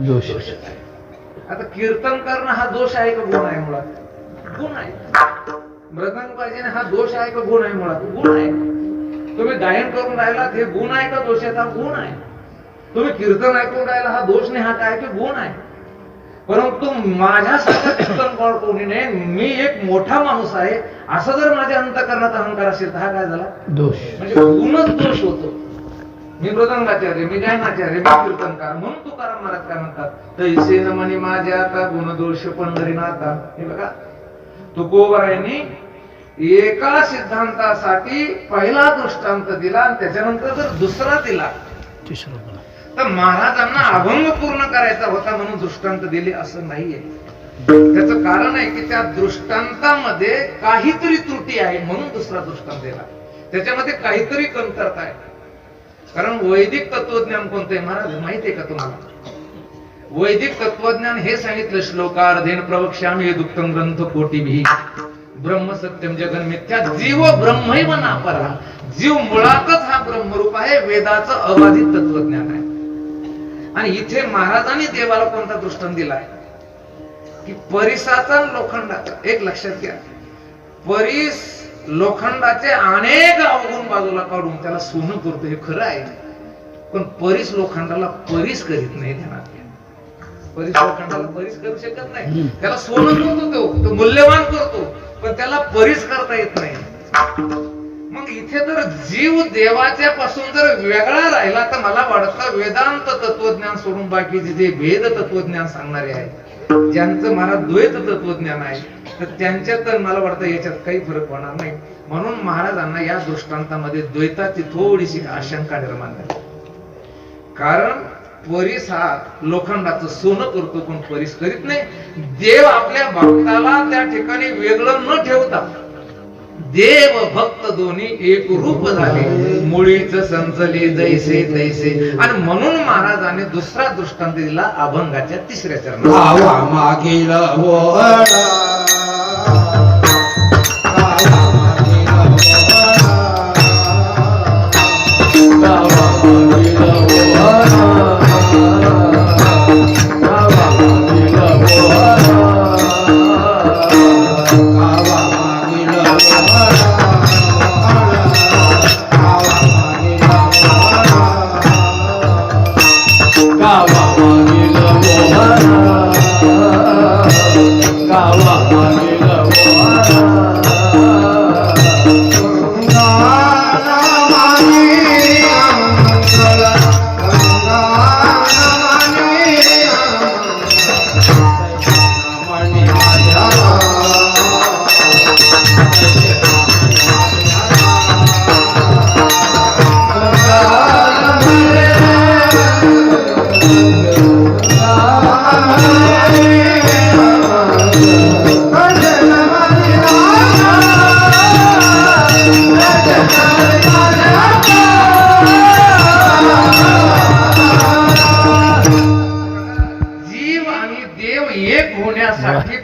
दोषित आहे. आता कीर्तन करणं हा दोष आहे का गुण आहे? मुळात गुण आहे. मृदंग पाहिजे हा दोष आहे का गुण आहे? मुळात गुण आहे. तुम्ही गायन करून राहिलात हे गुण आहे का दोष आहे? हा गुण आहे. तुम्ही कीर्तन ऐकून राहिला हा दोष नाही, हा काय की गुण आहे. परंतु माझ्यासारखं कीर्तन कोणी नाही, मी एक मोठा माणूस आहे असं जर माझ्या अंतःकरणात अहंकार असेल तर हा काय झाला? दोष. म्हणजे गुणच दोष होतो. मी मृदंगाचार्य, मी गायनाचार्य, मी कीर्तनकार. म्हणून तुकाराम महाराज काय म्हणतात? तैसे न म्हणे माझे आता गुण दोष पंढरीनाथा. हे बघा तुकोबरायांनी एका सिद्धांतासाठी पहिला दृष्टांत दिला आणि त्याच्यानंतर जर दुसरा दिला तर महाराजांना अभंग पूर्ण करायचा होता म्हणून दृष्टांत दिले असं नाहीये. त्याचं कारण आहे की त्या दृष्टांतामध्ये काहीतरी त्रुटी आहे म्हणून दुसरा दृष्टांत दिला. त्याच्यामध्ये काहीतरी कमतरता आहे. कारण वैदिक तत्वज्ञान कोणतं आहे महाराज माहिती आहे का तुम्हाला? वैदिक तत्वज्ञान हे सांगितलं श्लोकार्धेन प्रवक्ष्यामि यदुक्तं ग्रंथ कोटिभिः ब्रह्म सत्यम जगन मिथ्या जीव ब्रह्मैव नापरा. जीव मुळातच हा ब्रह्मरूप आहे. वेदाचं अबाधित तत्वज्ञान आहे. आणि इथे महाराजांनी देवाला कोणता दृष्टांत दिलाय की परिसाचा लोखंडाचा. एक लक्षात घ्या, परिस लोखंडाचे अनेक अवगुण बाजूला काढून त्याला सोनं करतो हे खरं आहे, पण परिस लोखंडाला परिस करीत नाही. ध्यानात घ्या, परिस लोखंडाला परिस करू शकत नाही. त्याला सोनं करतो, तो मूल्यवान करतो, पण त्याला परिस करता येत नाही. मग इथे जर जीव देवाच्या पासून जर वेगळा राहिला तर मला वाटतं वेदांत तत्वज्ञान सोडून बाकीचे जे भेद तत्वज्ञान सांगणारे आहेत, ज्यांचं महाराज द्वैत तत्वज्ञान आहे, तर त्यांच्यात तर मला वाटतं याच्यात काही फरक होणार नाही. म्हणून महाराजांना या दृष्टांतामध्ये द्वैताची थोडीशी आशंका निर्माण झाली. कारण परिस हा लोखंडाचं सोनं करतो पण परिस करीत नाही. देव आपल्या भक्ताला त्या ठिकाणी वेगळं न ठेवता देव भक्त दोन्ही एक रूप झाले, मुळीच संचले जैसे तैसे. आणि म्हणून महाराजांनी दुसरा दृष्टांत दिला अभंगाच्या तिसऱ्या चरणात. मागील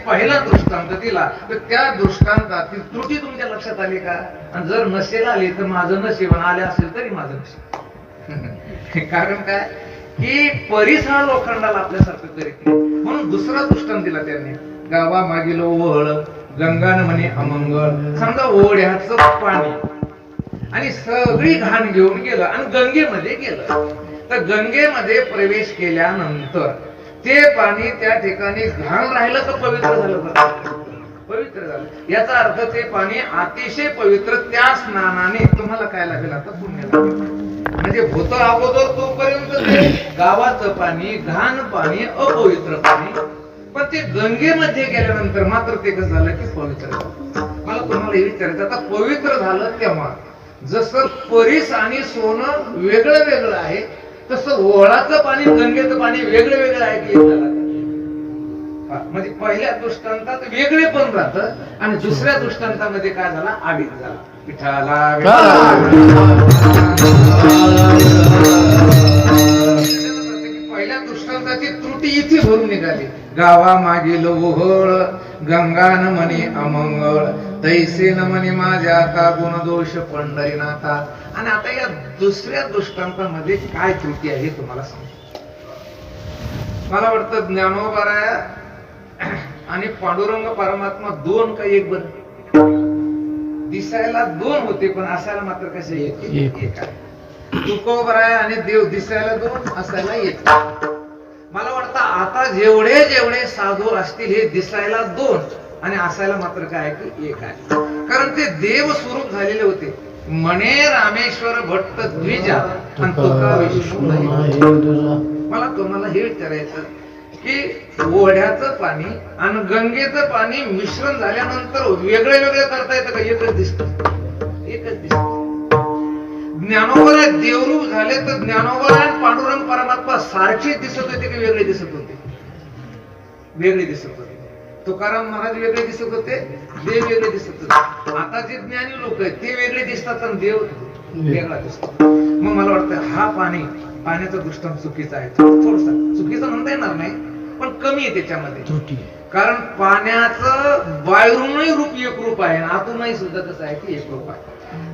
पहिला दृष्टांत दिला तर त्या दृष्टांतातील त्रुटी तुमच्या लक्षात आली का? आणि जर नसेल आली तर माझं नशीब, आले असेल तरी माझं नशीब. कारण काय की परिस हा लोखंडाला आपल्यासारखं करीत नाही. म्हणून दुसरा दृष्टांत दिला त्यांनी. गावा मागील ओहळ गंगान म्हणे अमंगळ. समजा ओढ्याचं पाणी आणि सगळी घाण घेऊन गेलं आणि गंगेमध्ये गेलं, तर गंगेमध्ये प्रवेश केल्यानंतर ते पाणी त्या ठिकाणी घाण राहिलं तर पवित्र झालं का? पवित्र झालं. याचा अर्थ ते पाणी अतिशय पवित्र. त्या स्नानाने तुम्हाला काय लागेल? आता पुण्य लागेल. म्हणजे भूत अगोदर तोपर्यंत ते गावाचं पाणी घाण पाणी अपवित्र पाणी, पण ते गंगेमध्ये गेल्यानंतर मात्र ते कसं झालं की पवित्र झालं. मला तुम्हाला हे विचारायचं, आता पवित्र झालं तेव्हा जसं परीस आणि सोनं वेगळं वेगळं आहे तसं ओळाचं पाणी गंगेचं पाणी वेगळं वेगळं आहे की एक झालं. म्हणजे पहिल्या दृष्टांतात वेगळे पण राहत आणि दुसऱ्या दृष्टांतामध्ये काय झाला आगीत झाला. विठाला पहिल्या दृष्टांताची त्रुटी इथे भरून निघाली. गावा मागील ओहळ गंगान म्हणे अमंगळ तैसे न म्हणे माझ्या आता गुणदोष पंढरीनाथा. आणि आता या दुसऱ्या दृष्टांतामध्ये काय त्रुटी आहे तुम्हाला सांगतो. मला वाटतं ज्ञानोबाराया आणि पांडुरंग परमात्मा दोन का एक बर दिसायला दोन होते पण असायला मात्र कसे एक आहे. तुकोबराय आणि देव दिसायला दोन असायला एक. मला वाटतं आता जेवढे जेवढे साधू असतील हे दिसायला दोन आणि असायला मात्र काय की एक आहे. कारण ते देव स्वरूप झालेले होते. म्हणे रामेश्वर भट्ट द्विजा आणि तुका विष्णू. मला तुम्हाला हे विचारायचं की ओढ्याचं पाणी आणि गंगेचं पाणी मिश्रण झाल्यानंतर वेगळे वेगळे करता येतं का. एकच दिसत एकच दिसत. ज्ञानोबा देवरूप झाले तर ज्ञानोबा आणि पांडुरंग परमात्मा सारखे दिसत होते की वेगळे दिसत होते. वेगळे दिसत होते. तुकाराम महाराज वेगळे दिसत होते, देव वेगळे दिसत होते. आता जे ज्ञानी लोक आहेत ते वेगळे दिसतात आणि देव वेगळा दिसतो. मग मला वाटतं हा पाण्याचा दृष्टांत चुकीचा आहे. थोडसा चुकीचा म्हणता येणार नाही पण कमी आहे त्याच्यामध्ये. कारण पाण्याचं बाहेरूनही रूप एक रूप आहे आणि आतूनही सुद्धा कसं आहे की एक रूप आहे.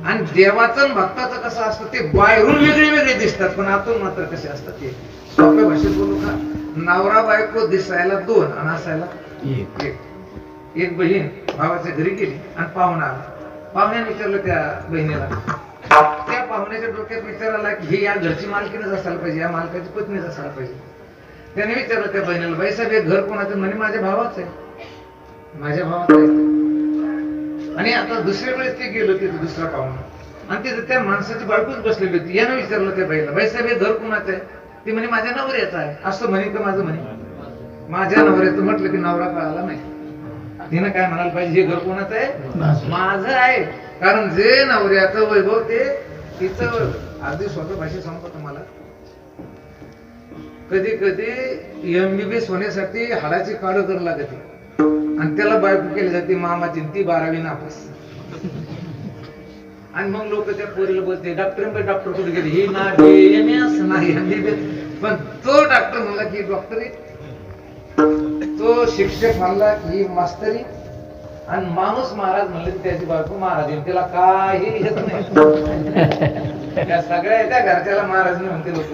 आणि देवाचं आणि भक्ताचं कसं असतं ते बाहेरून वेगळे वेगळे दिसतात पण आतून मात्र कसे असतात ते. सोप्या भाषेत बोलू का. नवरा बायको दिसायला दोन आणि असायला एक. एक बहीण भावाच्या घरी गेली आणि पाहुणा आला. पाहुण्याने विचारलं त्या बहिणीला. त्या पाहुण्याच्या डोक्यात विचार आला की हे या घरची मालकीनच असायला पाहिजे, या मालकाची पत्नीच असायला पाहिजे. त्याने विचारलं त्या बहिणीला बाई साहेब हे घर कोणाचं. म्हणे माझ्या भावाचं आहे. माझ्या भावाचं आहे. आणि आता दुसऱ्या वेळेस ते गेलो तिथे दुसरा पाहुणा आणि तिथे त्या माणसाची बायकोच बसलेली होती. यानं विचारलं त्या बाईला बाई साहेब हे घर कोणाचं आहे. ती म्हणे माझ्या नवऱ्याचं आहे. असं म्हणे का माझं म्हणे माझ्या नवऱ्याचं. म्हटलं की नवरा कळाला नाही. तिनं काय म्हणायला पाहिजे हे घर कोणाचं आहे माझं आहे. कारण जे नवऱ्याचं वैभव ते तिचं अगदी स्वतः भाषेत सांगतो तुम्हाला. कधी कधी MBBS होण्यासाठी हाडाची काढ करावी लागते आणि त्याला बायको केली जाते मामाची. ती 12वी नापास. आणि मग लोक त्या पोरीला बोलते डॉक्टर कुठे गेले. ही ना MS नाही MBBS. पण तो डॉक्टर म्हणला की डॉक्टरी. तो शिक्षक म्हणला की मास्तरी. आणि माणूस महाराज म्हणले त्याची बायको महाराज. त्याला काही येत नाही. त्या सगळ्या त्या घरच्याला महाराज म्हणते लोक.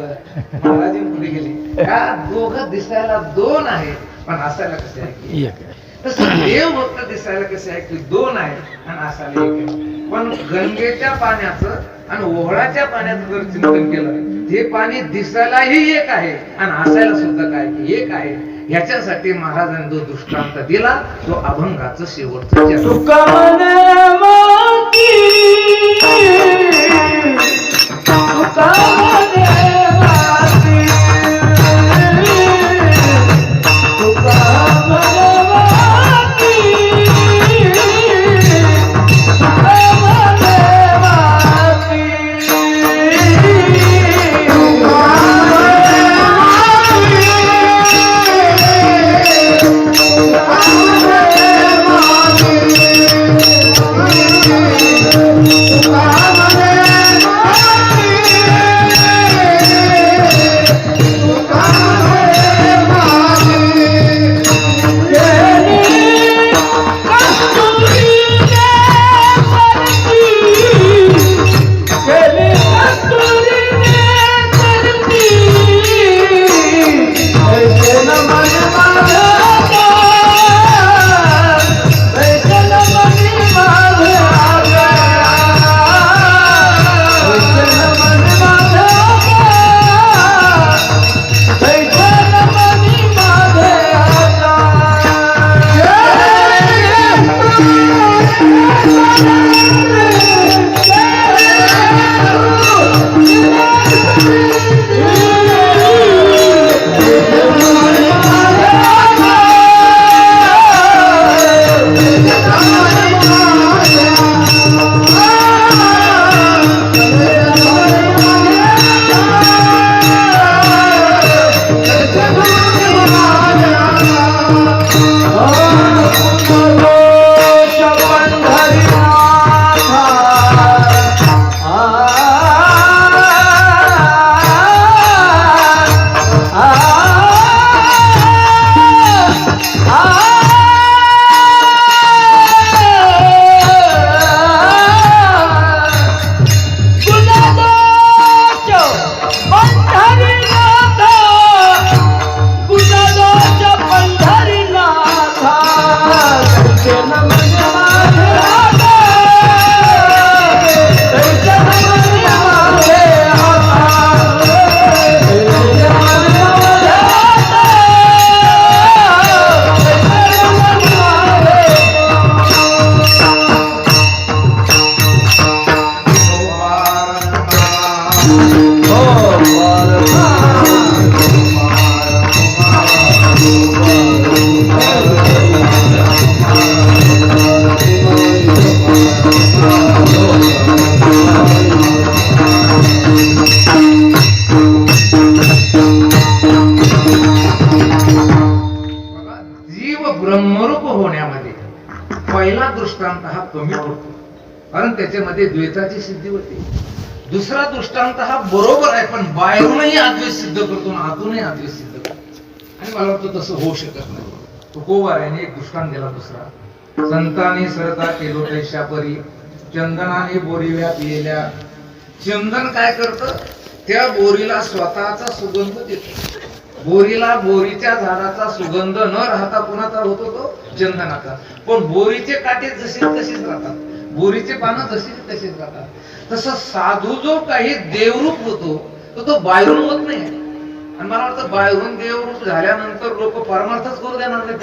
महाराज कुठे गेले. का दोघं दिसायला दोन आहे पण असायला कसे आहे. तसं देव भक्त दिसायला कसे आहे की दोन आहे आणि असायला एक आहे. पण गंगेच्या पाण्याचं आणि ओहळाच्या पाण्याचं जर चिंतन केलं हे पाणी दिसायलाही एक आहे आणि असायला सुद्धा काय की एक आहे. ह्याच्यासाठी महाराजांनी जो दृष्टांत दिला तो अभंगाचं शेवटचं. तुका म्हणे माती, तुका म्हणे माती, तुका म्हणे माती, तुका म्हणे माती. नको होण्यामध्ये पहिला दृष्टांत हा कमी पडतो, कारण त्याच्यामध्ये द्वैताची सिद्धी होते. दुसरा दृष्टांत हा बरोबर आहे, पण बाहेरूनही अद्वैत सिद्ध करतो आणि आतूनही अद्वैत सिद्ध करतो. आणि मला वाटतं तसं होऊ शकत नाही. तुकोबारायाने एक दृष्टांत दिला दुसरा. संतांनी सरता केलो तैशा परी, चंदनाने बोरी व्यापलेल्या. चंदन काय करतं, त्या बोरीला स्वतःचा सुगंध देतो. बोरीला बोरीच्या झाडाचा सुगंध न राहता कुणाचा होतो, तो चंदनाचा. पण बोरीचे काटे जसे तसेच राहतात, बोरीचे पानं जसे तसेच राहतात. तसं साधू जो काही देवरूप होतो तो बाहेरून होत नाही. आणि मला वाटतं बाहेरून देवरूप झाल्यानंतर लोक परमार्थच करू देणार नाही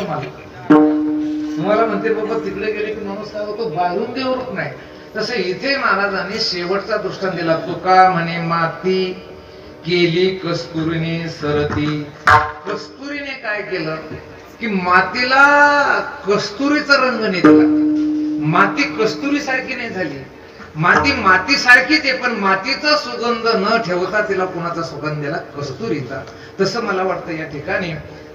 तुम्हाला म्हणते बाबा तिकडे गेले की माणूस काय होतो, बाहेरून देवरूप नाही. तसं इथे महाराजांनी शेवटचा दृष्टांत दिला. तुका म्हणे माती केली कस्तुरीने सरती. कस्तुरीने काय केलं की मातीला कस्तुरीचा रंग नाही दिला. माती कस्तुरी सारखी नाही झाली, माती माती सारखीच आहे, पण मातीचा सुगंध न ठेवता तिला कुणाचा सुगंध दिला, कस्तुरीचा. तसं मला वाटतं या ठिकाणी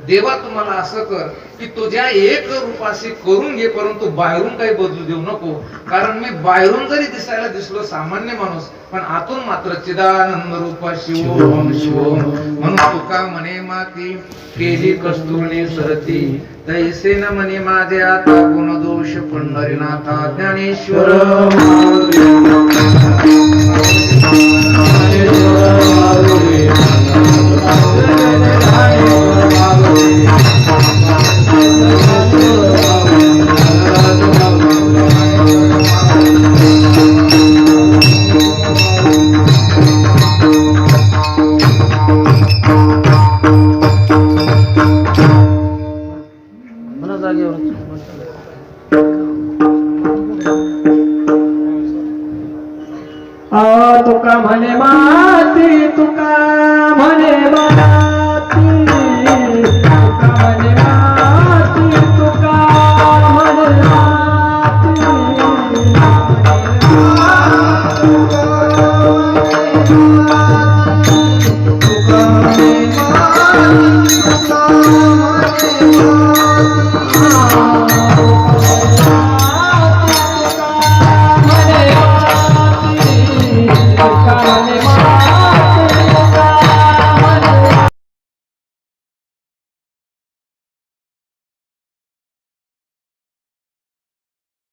देवा तुम्हाला असं कर की तुझ्या एक रूपाशी करून घे, परंतु बाहेरून काही बदलू देऊ नको. कारण मी बाहेरून जरी दिसायला दिसलो सामान्य माणूस, पण आतून मात्र चिदानंद रूपा शिवोम शिवोम. म्हणून तुका म्हणे माती केली कस्तुरी सरती, तैसे न म्हणे माझे आता गुण दोष पंढरीनाथा. ज्ञानेश्वर तुका म्हणे माती तुका